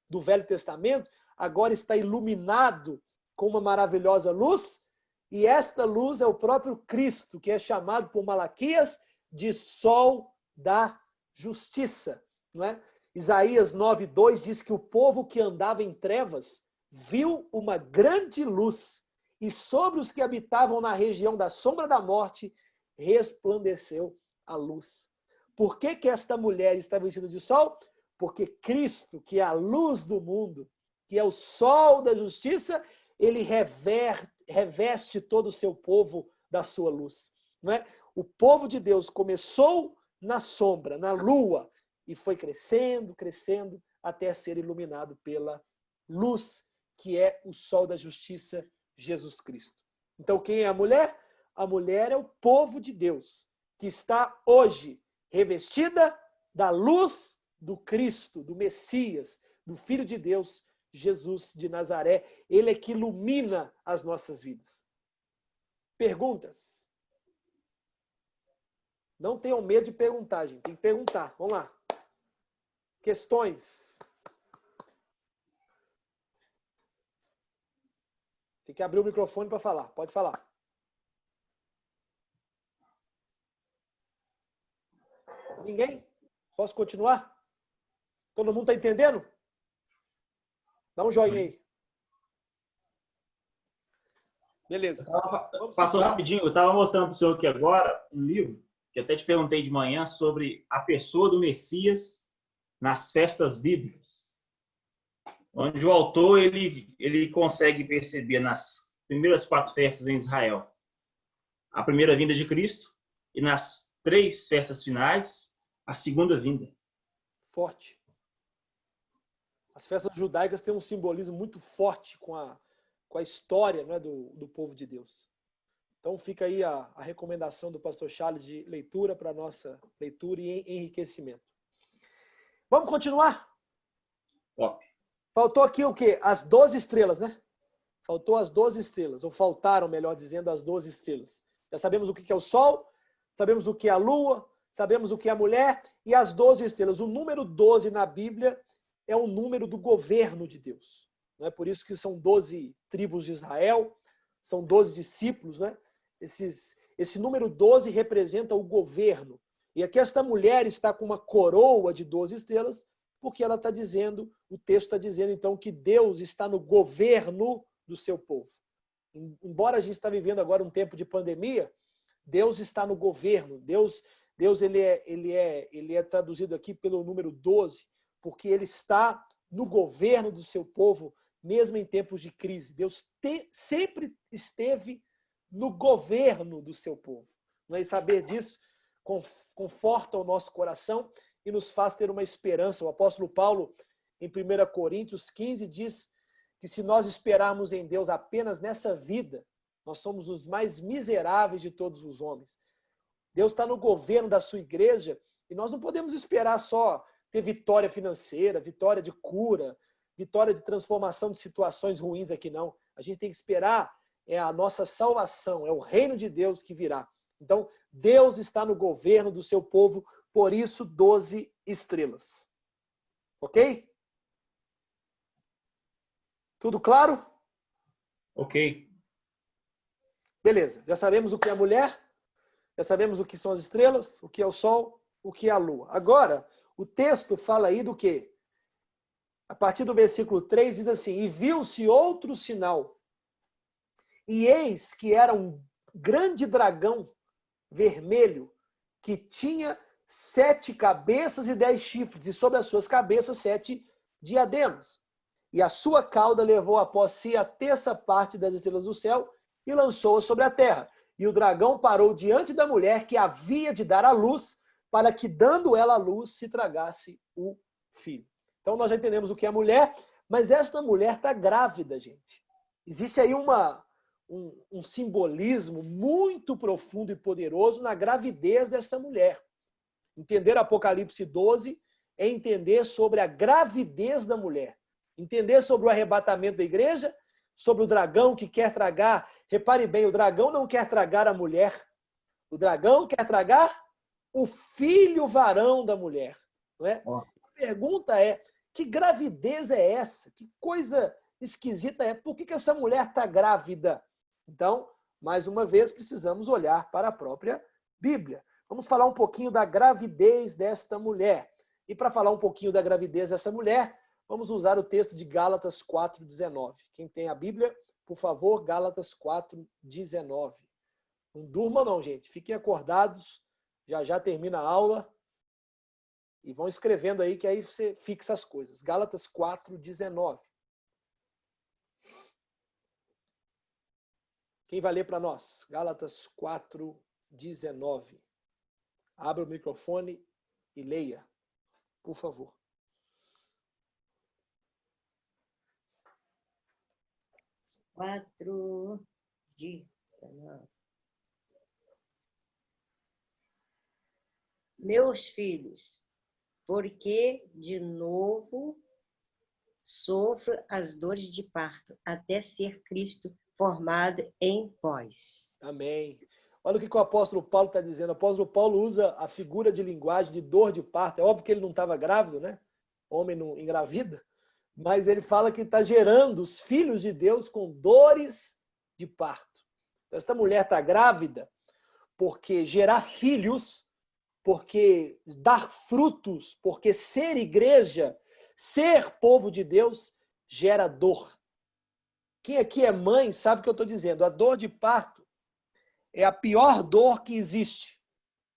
do Velho Testamento, agora está iluminado com uma maravilhosa luz, e esta luz é o próprio Cristo, que é chamado por Malaquias de sol da justiça. Não é? Isaías 9:2 diz que o povo que andava em trevas viu uma grande luz, e sobre os que habitavam na região da sombra da morte resplandeceu a luz. Por que que esta mulher está vestida de sol? Porque Cristo, que é a luz do mundo, que é o sol da justiça, ele reveste todo o seu povo da sua luz. Não é? O povo de Deus começou na sombra, na lua, e foi crescendo, crescendo, até ser iluminado pela luz, que é o sol da justiça, Jesus Cristo. Então, quem é a mulher? A mulher é o povo de Deus, que está hoje revestida da luz do Cristo, do Messias, do Filho de Deus, Jesus de Nazaré. Ele é que ilumina as nossas vidas. Perguntas? Não tenham medo de perguntar, gente. Tem que perguntar. Vamos lá. Questões? Tem que abrir o microfone para falar. Pode falar. Ninguém? Posso continuar? Todo mundo está entendendo? Dá um joinha aí. Beleza. Passou rapidinho. Eu estava mostrando para o senhor aqui agora um livro, que até te perguntei de manhã, sobre a pessoa do Messias nas festas bíblicas. Onde o autor ele consegue perceber nas primeiras 4 festas em Israel a primeira vinda de Cristo e nas 3 festas finais a segunda vinda. Forte. As festas judaicas têm um simbolismo muito forte com a história, né, do povo de Deus. Então fica aí a recomendação do pastor Charles de leitura para a nossa leitura e enriquecimento. Vamos continuar? Top. Faltou aqui o quê? As 12 estrelas, né? Faltou as 12 estrelas, ou faltaram, melhor dizendo, as 12 estrelas. Já sabemos o que é o sol, sabemos o que é a lua, sabemos o que é a mulher e as 12 estrelas. O número 12 na Bíblia é o número do governo de Deus. Não é por isso que são 12 tribos de Israel, são 12 discípulos, né? Esse número 12 representa o governo. E aqui esta mulher está com uma coroa de 12 estrelas, porque ela está dizendo, o texto está dizendo, então, que Deus está no governo do seu povo. Embora a gente está vivendo agora um tempo de pandemia, Deus está no governo. Deus ele é traduzido aqui pelo número 12, porque ele está no governo do seu povo, mesmo em tempos de crise. Deus sempre esteve no governo do seu povo. E saber disso conforta o nosso coração e nos faz ter uma esperança. O apóstolo Paulo, em 1 Coríntios 15, diz que se nós esperarmos em Deus apenas nessa vida, nós somos os mais miseráveis de todos os homens. Deus está no governo da sua igreja e nós não podemos esperar só ter vitória financeira, vitória de cura, vitória de transformação de situações ruins aqui, não. A gente tem que esperar a nossa salvação, é o reino de Deus que virá. Então, Deus está no governo do seu povo, por isso 12 estrelas. Ok? Tudo claro? Ok. Beleza. Já sabemos o que é a mulher, já sabemos o que são as estrelas, o que é o sol, o que é a lua. Agora, o texto fala aí do quê? A partir do versículo 3 diz assim: e viu-se outro sinal, e eis que era um grande dragão vermelho, que tinha 7 cabeças e 10 chifres, e sobre as suas cabeças 7 diademas. E a sua cauda levou após si a terça parte das estrelas do céu e lançou-a sobre a terra. E o dragão parou diante da mulher que havia de dar à luz, para que, dando ela à luz, se tragasse o filho. Então nós já entendemos o que é a mulher, mas esta mulher está grávida, gente. Existe aí um simbolismo muito profundo e poderoso na gravidez dessa mulher. Entender Apocalipse 12 é entender sobre a gravidez da mulher. Entender sobre o arrebatamento da igreja, sobre o dragão que quer tragar. Repare bem, o dragão não quer tragar a mulher. O dragão quer tragar o filho varão da mulher. Não é? A pergunta é, que gravidez é essa? Que coisa esquisita é? Por que essa mulher está grávida? Então, mais uma vez, precisamos olhar para a própria Bíblia. Vamos falar um pouquinho da gravidez desta mulher. E para falar um pouquinho da gravidez dessa mulher, Vamos usar o texto de Gálatas 4:19. Quem tem a Bíblia, por favor, Gálatas 4:19. Não durmam não, gente. Fiquem acordados. Já já termina a aula. E vão escrevendo aí, que aí você fixa as coisas. Gálatas 4:19. Quem vai ler para nós? Gálatas 4:19. Abra o microfone e leia, por favor. 4:19. Meus filhos, porque de novo sofro as dores de parto, até ser Cristo formado em vós. Amém. Olha o que o apóstolo Paulo está dizendo. O apóstolo Paulo usa a figura de linguagem de dor de parto. É óbvio que ele não estava grávido, né? Homem não engravida. Mas ele fala que está gerando os filhos de Deus com dores de parto. Então, esta mulher está grávida porque gerar filhos, porque dar frutos, porque ser igreja, ser povo de Deus, gera dor. Quem aqui é mãe sabe o que eu estou dizendo. A dor de parto é a pior dor que existe,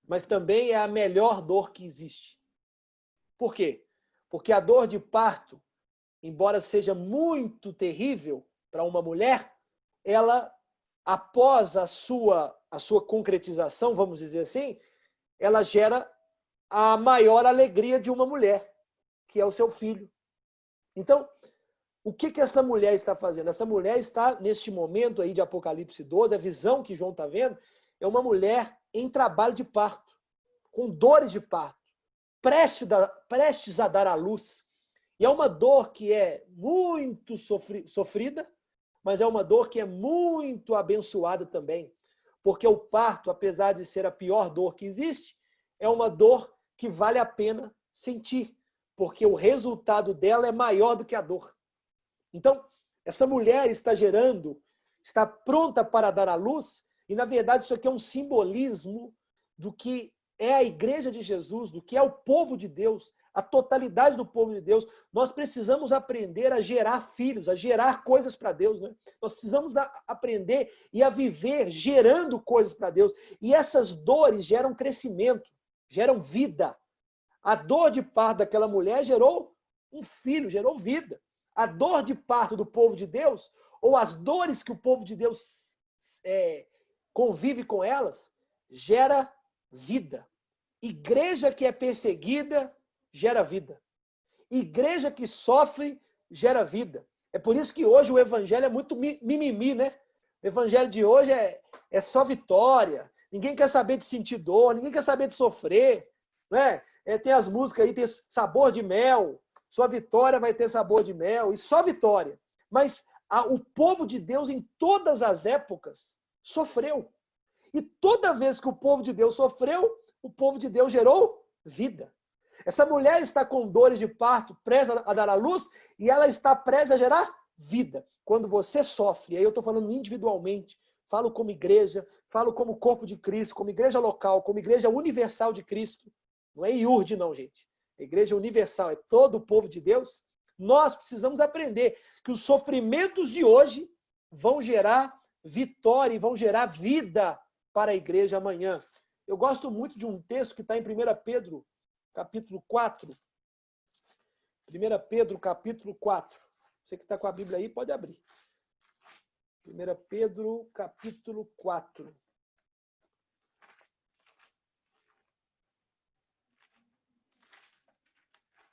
mas também é a melhor dor que existe. Por quê? Porque a dor de parto, embora seja muito terrível para uma mulher, ela, após a sua concretização, vamos dizer assim, ela gera a maior alegria de uma mulher, que é o seu filho. Então, o que essa mulher está fazendo? Essa mulher está, neste momento aí de Apocalipse 12, a visão que João está vendo, é uma em trabalho de parto, com dores de parto, prestes a dar à luz. E é uma dor que é muito sofrida, mas é uma dor que é muito abençoada também. Porque o parto, apesar de ser a pior dor que existe, é uma dor que vale a pena sentir, porque o resultado dela é maior do que a dor. Então, essa mulher está gerando, está pronta para dar à luz, e na verdade isso aqui é um simbolismo do que é a igreja de Jesus, do que é o povo de Deus, a totalidade do povo de Deus. Nós precisamos aprender a gerar filhos, a gerar coisas para Deus, né? Nós precisamos aprender e a viver gerando coisas para Deus. E essas dores geram crescimento, geram vida. A dor de parto daquela mulher gerou um filho, gerou vida. A dor de parto do povo de Deus, ou as dores que o povo de Deus convive com elas, gera vida. Igreja que é perseguida, gera vida. Igreja que sofre, gera vida. É por isso que hoje o evangelho é muito mimimi, né? O evangelho de hoje é só vitória. Ninguém quer saber de sentir dor, ninguém quer saber de sofrer. Né? Tem as músicas aí, tem sabor de mel. Sua vitória vai ter sabor de mel, e só vitória. Mas o povo de Deus, em todas as épocas, sofreu. E toda vez que o povo de Deus sofreu, o povo de Deus gerou vida. Essa mulher está com dores de parto, prestes a dar à luz, e ela está prestes a gerar vida. Quando você sofre, aí eu estou falando individualmente, falo como igreja, falo como corpo de Cristo, como igreja local, como igreja universal de Cristo. Não é IURD não, gente. A igreja universal é todo o povo de Deus. Nós precisamos aprender que os sofrimentos de hoje vão gerar vitória e vão gerar vida para a igreja amanhã. Eu gosto muito de um texto que está em 1 Pedro, capítulo 4. 1 Pedro, capítulo 4. Você que está com a Bíblia aí, pode abrir. 1 Pedro, capítulo 4.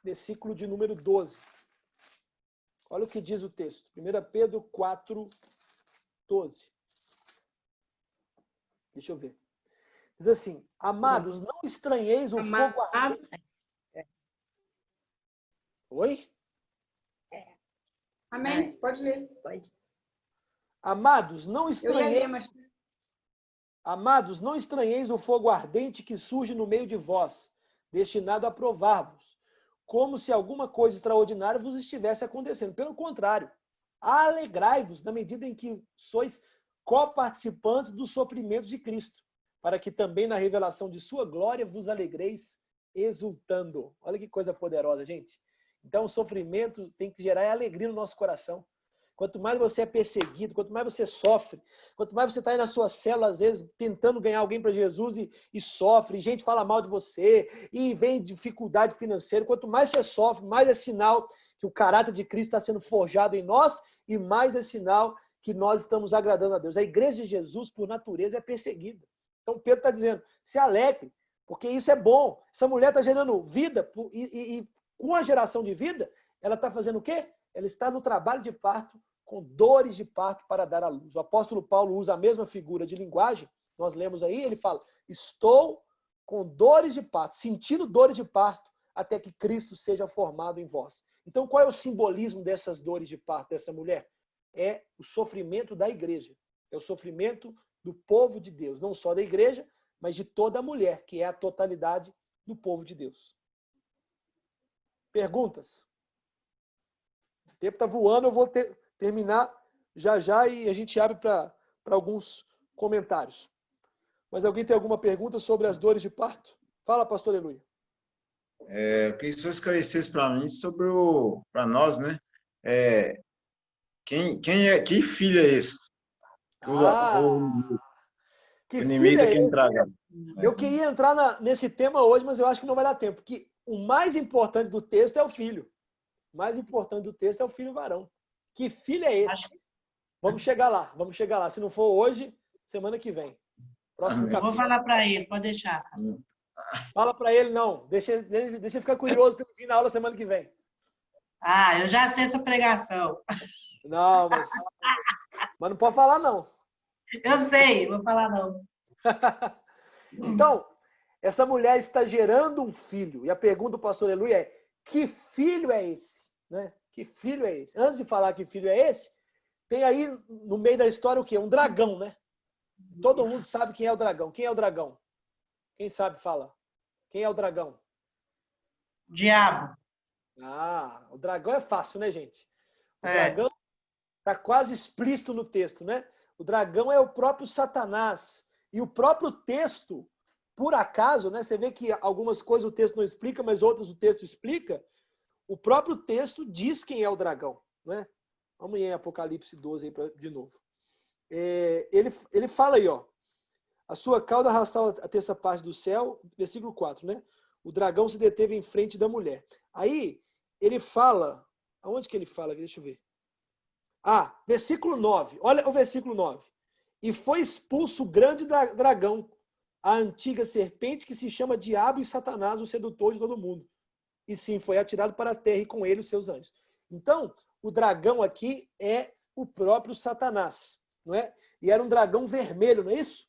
Versículo de número 12. Olha o que diz o texto. 1 Pedro 4, 12. Deixa eu ver. Diz assim: amados, não estranheis o fogo ardente. Oi? Amém? Pode ler. Pode. Amados, não estranheis. Eu ia ler, mas... Amados, não estranheis o fogo ardente que surge no meio de vós, destinado a provar-vos, como se alguma coisa extraordinária vos estivesse acontecendo. Pelo contrário, alegrai-vos na medida em que sois coparticipantes do sofrimento de Cristo, para que também na revelação de sua glória vos alegreis exultando. Olha que coisa poderosa, gente. Então, o sofrimento tem que gerar alegria no nosso coração. Quanto mais você é perseguido, quanto mais você sofre, quanto mais você está aí na sua célula, às vezes, tentando ganhar alguém para Jesus e sofre, gente fala mal de você, e vem dificuldade financeira, quanto mais você sofre, mais é sinal que o caráter de Cristo está sendo forjado em nós e mais é sinal que nós estamos agradando a Deus. A igreja de Jesus, por natureza, é perseguida. Então, Pedro está dizendo, se alegre, porque isso é bom. Essa mulher está gerando vida e com a geração de vida, ela está fazendo o quê? Ela está no trabalho de parto, com dores de parto para dar à luz. O apóstolo Paulo usa a mesma figura de linguagem, nós lemos aí, ele fala, estou com dores de parto, sentindo dores de parto, até que Cristo seja formado em vós. Então, qual é o simbolismo dessas dores de parto dessa mulher? É o sofrimento da igreja, é o sofrimento do povo de Deus, não só da igreja, mas de toda a mulher, que é a totalidade do povo de Deus. Perguntas? O tempo está voando, eu vou terminar já e a gente abre para alguns comentários. Mas alguém tem alguma pergunta sobre as dores de parto? Fala, pastor Aleluia. Eu queria que você esclarecesse para mim sobre para nós, né? Que filho é esse? Que o inimigo filho é tem que esse? entrar. Eu queria entrar nesse tema hoje, mas eu acho que não vai dar tempo, porque o mais importante do texto é o filho. O mais importante do texto é o filho varão. Que filho é esse? Vamos chegar lá. Se não for hoje, semana que vem. Próximo capítulo. Vou falar para ele, pode deixar. Fala para ele, não. Deixa ele ficar curioso para vir na aula semana que vem. Eu já sei essa pregação. Não, mas não pode falar, não. Eu sei, vou falar não. Então, essa mulher está gerando um filho. E a pergunta do pastor Aleluia é, que filho é esse? Né? Que filho é esse? Antes de falar que filho é esse, tem aí no meio da história o quê? Um dragão, né? Todo mundo sabe quem é o dragão. Quem é o dragão? Quem sabe fala? Quem é o dragão? Diabo. O dragão é fácil, né, gente? O dragão está quase explícito no texto, né? O dragão é o próprio Satanás. E o próprio texto, por acaso, né? Você vê que algumas coisas o texto não explica, mas outras o texto explica. O próprio texto diz quem é o dragão, né? Vamos em Apocalipse 12 aí de novo. Ele fala aí, ó. A sua cauda arrastava a terça parte do céu, versículo 4, né? O dragão se deteve em frente da mulher. Aí, ele fala... Aonde que ele fala? Deixa eu ver. Versículo 9. Olha o versículo 9. E foi expulso o grande dragão, a antiga serpente que se chama Diabo e Satanás, o sedutor de todo mundo. E sim, foi atirado para a terra e com ele os seus anjos. Então, o dragão aqui é o próprio Satanás, não é? E era um dragão vermelho, não é isso?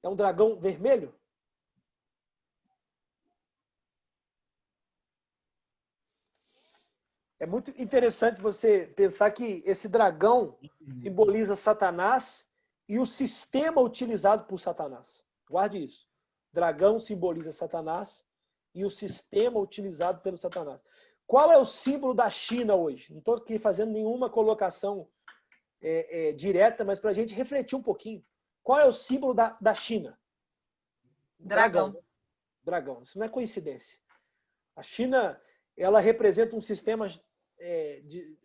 É um dragão vermelho? É muito interessante você pensar que esse dragão simboliza Satanás e o sistema utilizado por Satanás. Guarde isso. Dragão simboliza Satanás e o sistema utilizado pelo Satanás. Qual é o símbolo da China hoje? Não estou aqui fazendo nenhuma colocação direta, mas para a gente refletir um pouquinho. Qual é o símbolo da China? Dragão. Dragão. Isso não é coincidência. A China, ela representa um sistema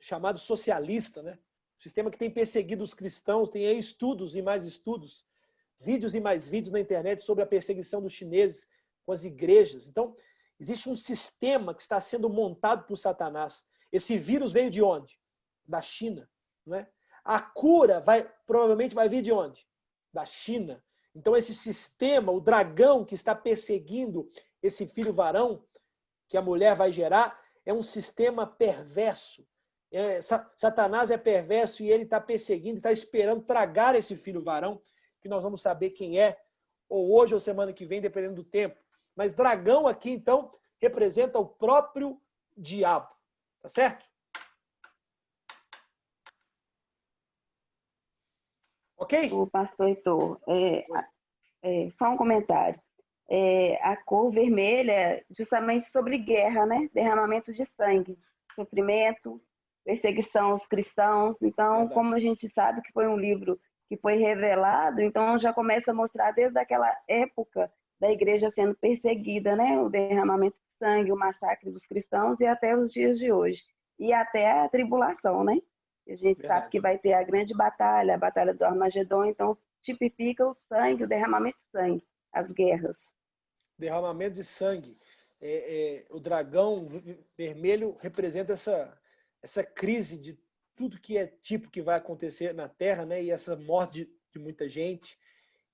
chamado socialista, né? Um sistema que tem perseguido os cristãos, tem aí estudos e mais estudos, vídeos e mais vídeos na internet sobre a perseguição dos chineses com as igrejas. Então, existe um sistema que está sendo montado por Satanás. Esse vírus veio de onde? Da China, não é? A cura provavelmente vai vir de onde? Da China. Então, esse sistema, o dragão que está perseguindo esse filho varão, que a mulher vai gerar, é um sistema perverso. Satanás é perverso e ele está perseguindo, está esperando tragar esse filho varão, que nós vamos saber quem é, ou hoje ou semana que vem, dependendo do tempo. Mas dragão aqui, então, representa o próprio diabo. Tá certo? Ok? O pastor Heitor, só um comentário. A cor vermelha é justamente sobre guerra, né? Derramamento de sangue, sofrimento, perseguição aos cristãos. Então, como a gente sabe que foi um livro que foi revelado, então já começa a mostrar desde aquela época da igreja sendo perseguida, né? O derramamento de sangue, o massacre dos cristãos e até os dias de hoje. E até a tribulação, né? A gente sabe que vai ter a grande batalha, a batalha do Armagedon, então tipifica o sangue, o derramamento de sangue, as guerras. Derramamento de sangue. O dragão vermelho representa essa crise de tudo que é tipo que vai acontecer na Terra, né? E essa morte de muita gente.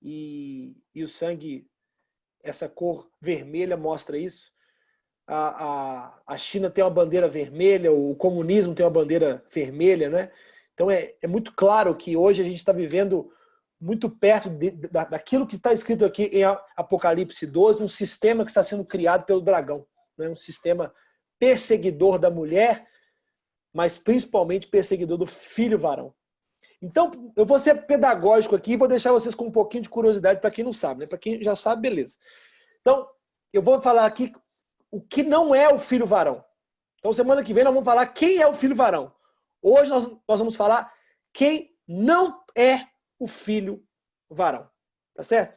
E o sangue, essa cor vermelha mostra isso. A China tem uma bandeira vermelha, o comunismo tem uma bandeira vermelha, né? Então é muito claro que hoje a gente está vivendo muito perto daquilo que está escrito aqui em Apocalipse 12, um sistema que está sendo criado pelo dragão, né? Um sistema perseguidor da mulher, mas principalmente perseguidor do filho varão. Então, eu vou ser pedagógico aqui e vou deixar vocês com um pouquinho de curiosidade para quem não sabe, né? Para quem já sabe, beleza. Então, eu vou falar aqui o que não é o filho varão. Então, semana que vem nós vamos falar quem é o filho varão. Hoje nós vamos falar quem não é o filho varão. Tá certo?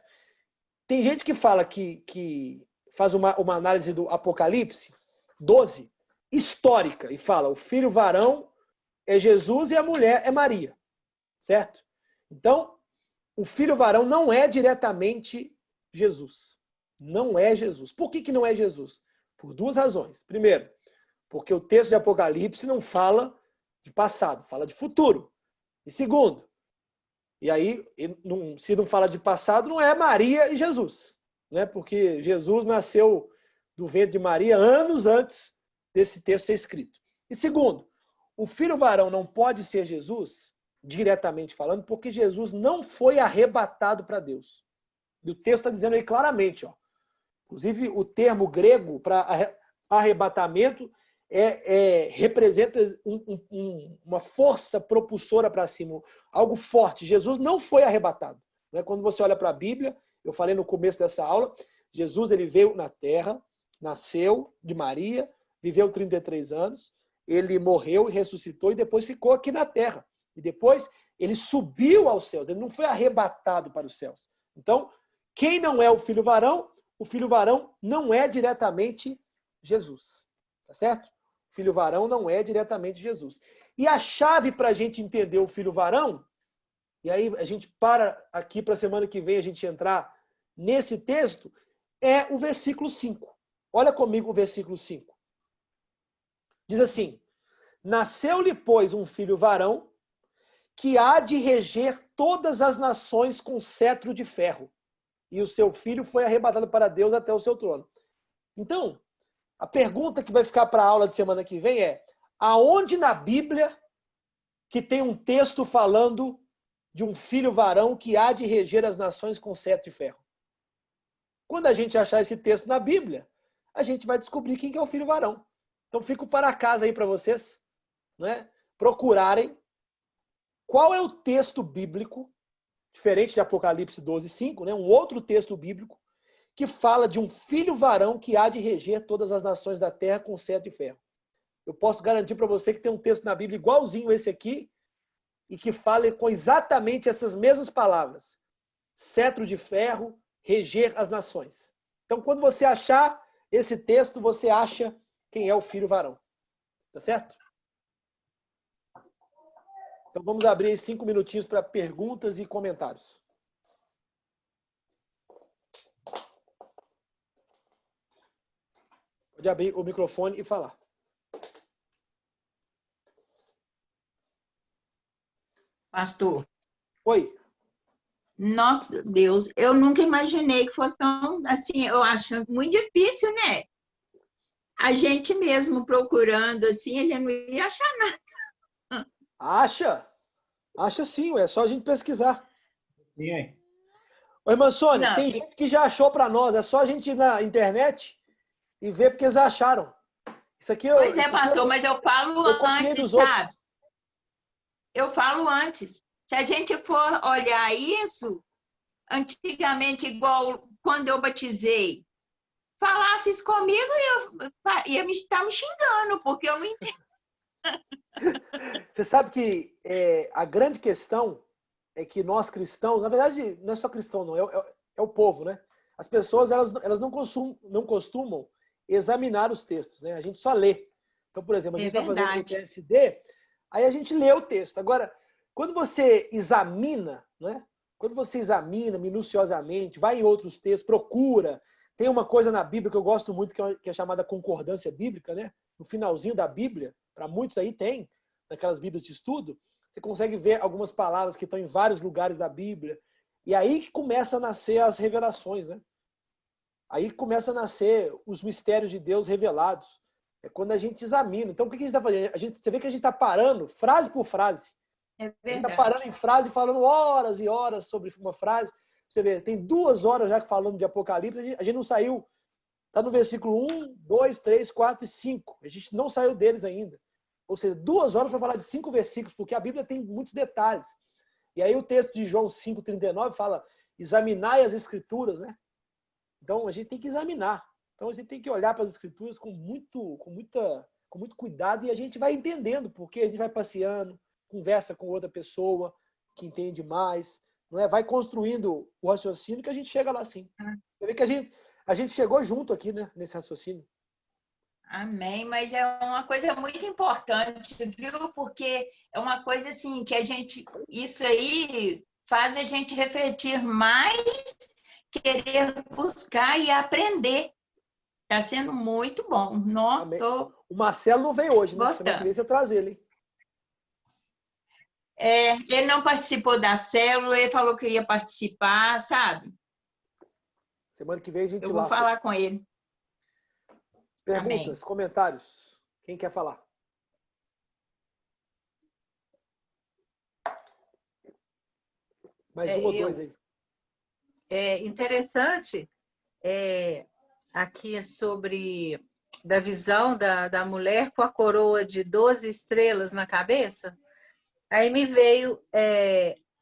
Tem gente que fala que faz uma análise do Apocalipse 12, histórica, e fala o filho varão é Jesus e a mulher é Maria. Certo? Então, o filho varão não é diretamente Jesus. Não é Jesus. Por que não é Jesus? Por duas razões. Primeiro, porque o texto de Apocalipse não fala de passado, fala de futuro. E segundo, e aí, se não fala de passado, não é Maria e Jesus, né? Porque Jesus nasceu do ventre de Maria anos antes desse texto ser escrito. E segundo, o filho varão não pode ser Jesus, diretamente falando, porque Jesus não foi arrebatado para Deus. E o texto está dizendo aí claramente, ó. Inclusive, o termo grego para arrebatamento representa uma força propulsora para cima, algo forte. Jesus não foi arrebatado. Né? Quando você olha para a Bíblia, eu falei no começo dessa aula, Jesus ele veio na Terra, nasceu de Maria, viveu 33 anos, ele morreu e ressuscitou e depois ficou aqui na Terra. E depois ele subiu aos céus, ele não foi arrebatado para os céus. Então, quem não é o filho varão não é diretamente Jesus. Tá certo? O filho varão não é diretamente Jesus. E a chave para a gente entender o filho varão, e aí a gente para aqui para a semana que vem a gente entrar nesse texto, é o versículo 5. Olha comigo o versículo 5. Diz assim: nasceu-lhe, pois, um filho varão, que há de reger todas as nações com cetro de ferro. E o seu filho foi arrebatado para Deus até o seu trono. Então, a pergunta que vai ficar para a aula de semana que vem é: aonde na Bíblia que tem um texto falando de um filho varão que há de reger as nações com cetro de ferro? Quando a gente achar esse texto na Bíblia, a gente vai descobrir quem que é o filho varão. Então, fico para casa aí para vocês, né, procurarem qual é o texto bíblico, diferente de Apocalipse 12, 5, né, um outro texto bíblico, que fala de um filho varão que há de reger todas as nações da terra com cetro de ferro. Eu posso garantir para você que tem um texto na Bíblia igualzinho esse aqui, e que fala com exatamente essas mesmas palavras. Cetro de ferro, reger as nações. Então, quando você achar esse texto, você acha quem é o filho varão. Tá certo? Então, vamos abrir 5 minutinhos para perguntas e comentários. Pode abrir o microfone e falar. Pastor. Oi. Nossa, Deus, eu nunca imaginei que fosse tão, assim, eu acho muito difícil, né? A gente mesmo procurando, assim, a gente não ia achar nada. Acha? Acha sim, é só a gente pesquisar. Sim, hein? Ô, irmã Sônia, Não, tem gente que já achou para nós, é só a gente ir na internet e ver porque eles acharam. Isso aqui pois é, pastor, mas eu falo antes, sabe? Outros. Eu falo antes. Se a gente for olhar isso, antigamente, igual quando eu batizei, falasse isso comigo, ia me estar me xingando, porque eu não entendo. Você sabe que a grande questão é que nós cristãos, na verdade, não é só cristão, não, é o povo, né? As pessoas, elas não costumam examinar os textos, né? A gente só lê. Então, por exemplo, a gente está fazendo o TSD, aí a gente lê o texto. Agora, quando você examina, né? Quando você examina minuciosamente, vai em outros textos, procura. Tem uma coisa na Bíblia que eu gosto muito, que é chamada concordância bíblica, né? No finalzinho da Bíblia, para muitos aí tem, naquelas Bíblias de estudo, você consegue ver algumas palavras que estão em vários lugares da Bíblia. E aí que começa a nascer as revelações, né? Aí começa a nascer os mistérios de Deus revelados. É quando a gente examina. Então, o que a gente está fazendo? Você vê que a gente está parando frase por frase. É A gente verdade. está parando em frase, falando horas e horas sobre uma frase. Você vê, tem 2 horas já falando de Apocalipse, a gente não saiu. Está no versículo 1, 2, 3, 4 e 5. A gente não saiu deles ainda. Ou seja, 2 horas para falar de 5 versículos, porque a Bíblia tem muitos detalhes. E aí o texto de João 5,39 fala, examinai as Escrituras, né? Então a gente tem que examinar. Então a gente tem que olhar para as Escrituras com muito cuidado e a gente vai entendendo, porque a gente vai passeando, conversa com outra pessoa que entende mais, não é? Vai construindo o raciocínio que a gente chega lá assim. Você vê que a gente chegou junto aqui, né? Nesse raciocínio. Amém, mas é uma coisa muito importante, viu? Porque é uma coisa assim que isso aí faz a gente refletir mais, querer buscar e aprender. Está sendo muito bom. O Marcelo não veio hoje, né? Gostando. Você queria você trazer ele. Ele não participou da célula, ele falou que ia participar, sabe? Semana que vem a gente Eu vou falar com ele. Perguntas, comentários? Quem quer falar? Mais um ou dois aí. É interessante aqui sobre da visão da mulher com a coroa de 12 estrelas na cabeça. Aí me veio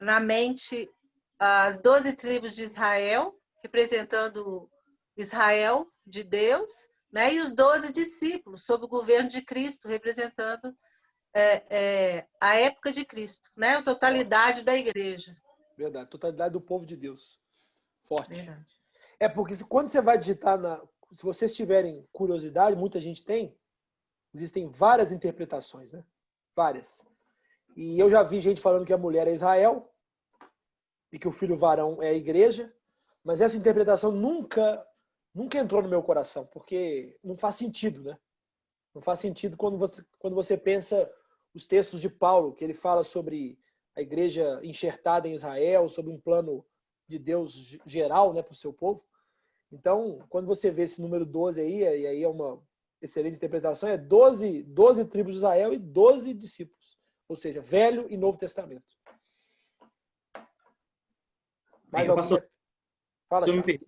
na mente as 12 tribos de Israel, representando Israel de Deus, né? E os 12 discípulos, sob o governo de Cristo, representando a época de Cristo, né? A totalidade da igreja. Verdade, totalidade do povo de Deus. Forte. Verdade. Porque quando você vai digitar, se vocês tiverem curiosidade, muita gente tem, existem várias interpretações, né? Várias. E eu já vi gente falando que a mulher é Israel e que o filho varão é a igreja, mas essa interpretação nunca entrou no meu coração, porque não faz sentido, né? Não faz sentido quando você pensa os textos de Paulo, que ele fala sobre a igreja enxertada em Israel, sobre um plano de Deus geral, né, para o seu povo. Então, quando você vê esse número 12 aí, e aí é uma excelente interpretação, é 12 tribos de Israel e 12 discípulos. Ou seja, Velho e Novo Testamento. Mais alguém? Fala, Charles.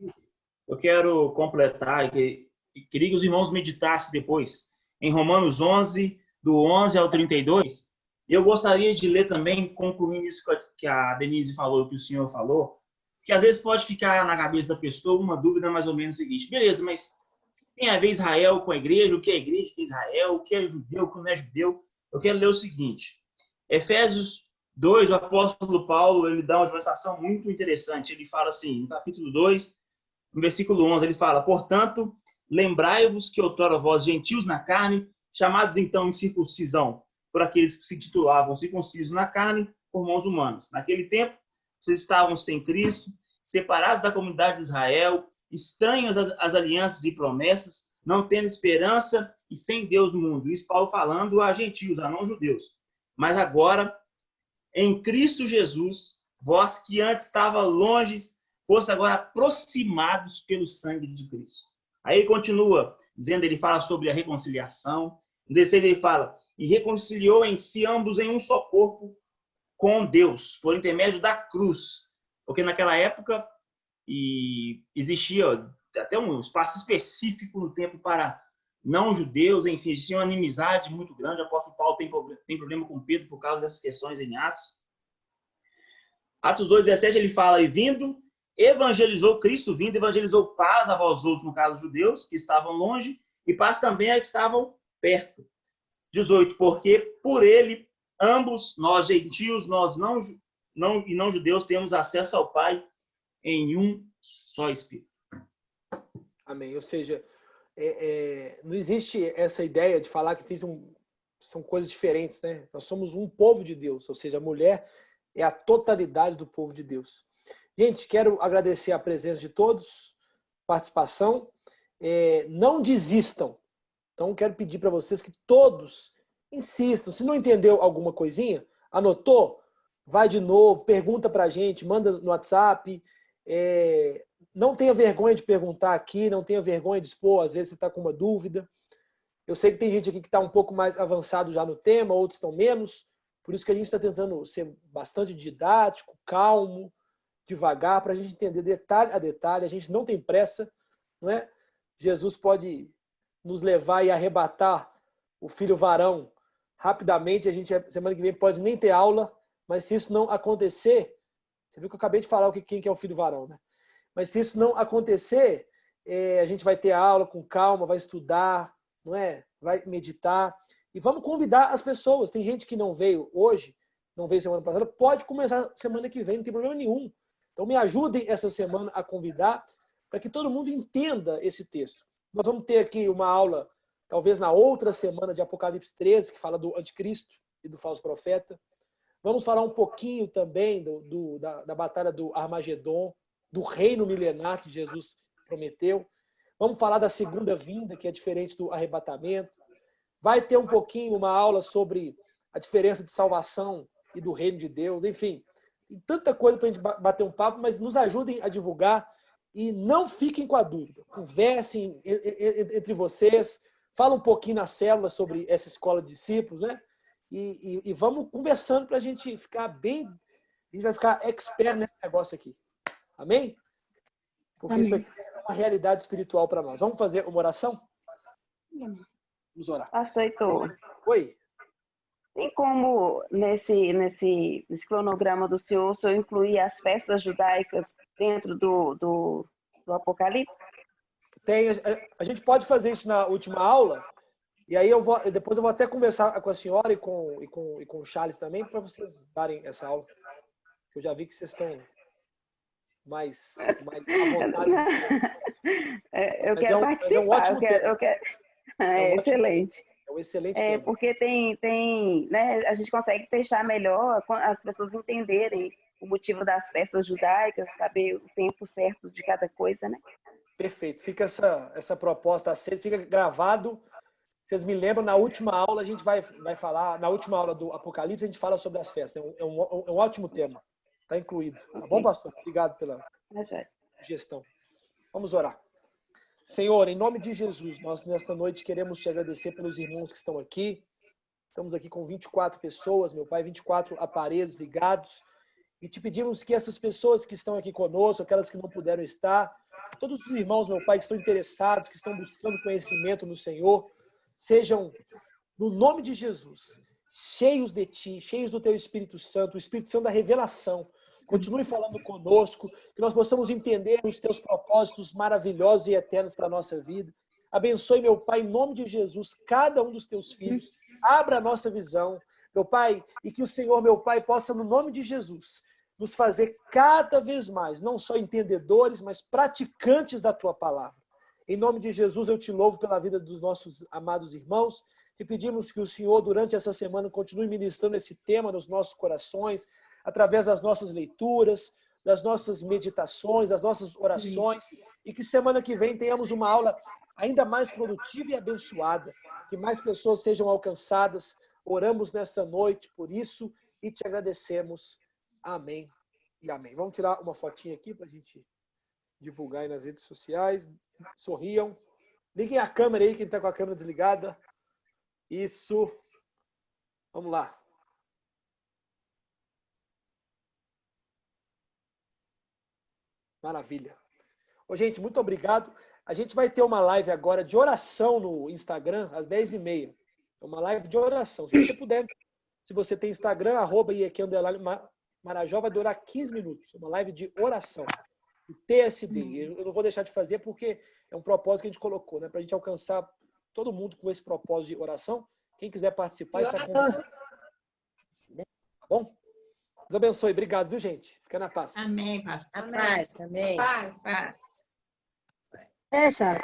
Eu quero completar e queria que os irmãos meditassem depois em Romanos 11, do 11 ao 32. E eu gostaria de ler também, concluindo isso que a Denise falou, que o senhor falou, que às vezes pode ficar na cabeça da pessoa uma dúvida mais ou menos o seguinte: beleza, mas tem a ver Israel com a igreja, o que é igreja, o que é Israel, o que é judeu, o que não é judeu? Eu quero ler o seguinte: Efésios 2, o apóstolo Paulo, ele dá uma demonstração muito interessante. Ele fala assim, no capítulo 2, no versículo 11, ele fala: portanto, lembrai-vos que outrora vós, gentios na carne, chamados então em circuncisão por aqueles que se titulavam circuncisos na carne, por mãos humanas. Naquele tempo, vocês estavam sem Cristo, separados da comunidade de Israel, estranhos às alianças e promessas, não tendo esperança e sem Deus no mundo. Isso Paulo falando a gentios, a não-judeus. Mas agora, em Cristo Jesus, vós que antes estavam longe, fosse agora aproximados pelo sangue de Cristo. Aí ele continua, dizendo, ele fala sobre a reconciliação. No 16 ele fala: e reconciliou em si ambos em um só corpo com Deus, por intermédio da cruz. Porque naquela época existia até um espaço específico no tempo para não-judeus, enfim, existia uma inimizade muito grande. O apóstolo Paulo tem problema com Pedro por causa dessas questões em Atos. Atos 2,17 ele fala: e vindo, evangelizou, Cristo vindo, evangelizou paz a vós outros, no caso judeus, que estavam longe, e paz também a que estavam perto. 18, porque por ele, ambos, nós gentios, nós não judeus temos acesso ao Pai em um só Espírito. Amém. Ou seja, não existe essa ideia de falar que são coisas diferentes, né? Nós somos um povo de Deus, ou seja, a mulher é a totalidade do povo de Deus. Gente, quero agradecer a presença de todos, participação. Não desistam. Então, quero pedir para vocês que todos insistam. Se não entendeu alguma coisinha, anotou? Vai de novo, pergunta para a gente, manda no WhatsApp. Não tenha vergonha de perguntar aqui, não tenha vergonha de expor, às vezes você está com uma dúvida. Eu sei que tem gente aqui que está um pouco mais avançado já no tema, outros estão menos. Por isso que a gente está tentando ser bastante didático, calmo, devagar, para a gente entender detalhe a detalhe. A gente não tem pressa, não é? Jesus pode nos levar e arrebatar o filho varão rapidamente. A gente, semana que vem, pode nem ter aula, mas se isso não acontecer, você viu que eu acabei de falar quem que é o filho varão, né? Mas se isso não acontecer, a gente vai ter aula com calma, vai estudar, não é? Vai meditar. E vamos convidar as pessoas. Tem gente que não veio hoje, não veio semana passada, pode começar semana que vem, não tem problema nenhum. Então me ajudem essa semana a convidar para que todo mundo entenda esse texto. Nós vamos ter aqui uma aula, talvez na outra semana de Apocalipse 13, que fala do anticristo e do falso profeta. Vamos falar um pouquinho também da batalha do Armagedon, do reino milenar que Jesus prometeu. Vamos falar da segunda vinda, que é diferente do arrebatamento. Vai ter um pouquinho uma aula sobre a diferença de salvação e do reino de Deus. Enfim, tem tanta coisa para a gente bater um papo, mas nos ajudem a divulgar e não fiquem com a dúvida. Conversem entre vocês, fala um pouquinho na célula sobre essa escola de discípulos, né? E vamos conversando para a gente ficar bem... A gente vai ficar expert nesse negócio aqui. Amém? Porque Amém. Isso aqui é uma realidade espiritual para nós. Vamos fazer uma oração? Vamos orar. Pastor Heitor, Oi? tem como nesse cronograma do senhor incluir as festas judaicas dentro do Apocalipse? Tem, a gente pode fazer isso na última aula, e aí depois eu vou até conversar com a senhora e com o Charles também, para vocês darem essa aula. Eu já vi que vocês estão mais à vontade. Eu quero participar. É um ótimo eu quero. Excelente. É um excelente tema. Porque né, a gente consegue fechar melhor as pessoas entenderem o motivo das festas judaicas, saber o tempo certo de cada coisa, né? Perfeito. Fica essa proposta aceita, fica gravado. Vocês me lembram, na última aula a gente vai falar, na última aula do Apocalipse a gente fala sobre as festas. É um ótimo tema. Está incluído. Tá bom, pastor? Obrigado pela sugestão. Vamos orar. Senhor, em nome de Jesus, nós nesta noite queremos te agradecer pelos irmãos que estão aqui. Estamos aqui com 24 pessoas, meu Pai, 24 aparelhos ligados. E te pedimos que essas pessoas que estão aqui conosco, aquelas que não puderam estar, todos os irmãos, meu Pai, que estão interessados, que estão buscando conhecimento no Senhor, sejam, no nome de Jesus, cheios de Ti, cheios do Teu Espírito Santo, o Espírito Santo da revelação. Continue falando conosco, que nós possamos entender os Teus propósitos maravilhosos e eternos para a nossa vida. Abençoe, meu Pai, em nome de Jesus, cada um dos Teus filhos. Abra a nossa visão, meu Pai, e que o Senhor, meu Pai, possa, no nome de Jesus, nos fazer cada vez mais, não só entendedores, mas praticantes da Tua palavra. Em nome de Jesus, eu te louvo pela vida dos nossos amados irmãos. Te pedimos que o Senhor, durante essa semana, continue ministrando esse tema nos nossos corações, através das nossas leituras, das nossas meditações, das nossas orações, e que semana que vem tenhamos uma aula ainda mais produtiva e abençoada, que mais pessoas sejam alcançadas. Oramos nesta noite por isso e te agradecemos. Amém e amém. Vamos tirar uma fotinha aqui para a gente divulgar aí nas redes sociais. Sorriam. Liguem a câmera aí, quem está com a câmera desligada. Isso. Vamos lá. Maravilha. Ô, gente, muito obrigado. A gente vai ter uma live agora de oração no Instagram, às 10h30. É uma live de oração. Se você puder, se você tem Instagram, @Marajó, vai durar 15 minutos. É uma live de oração. O TSD. Eu não vou deixar de fazer porque é um propósito que a gente colocou, né? Para a gente alcançar todo mundo com esse propósito de oração. Quem quiser participar, está convidado. Tá bom? Deus abençoe. Obrigado, viu, gente? Fica na paz. Amém, pastor. A paz, amém. Paz. Paz. Fecha.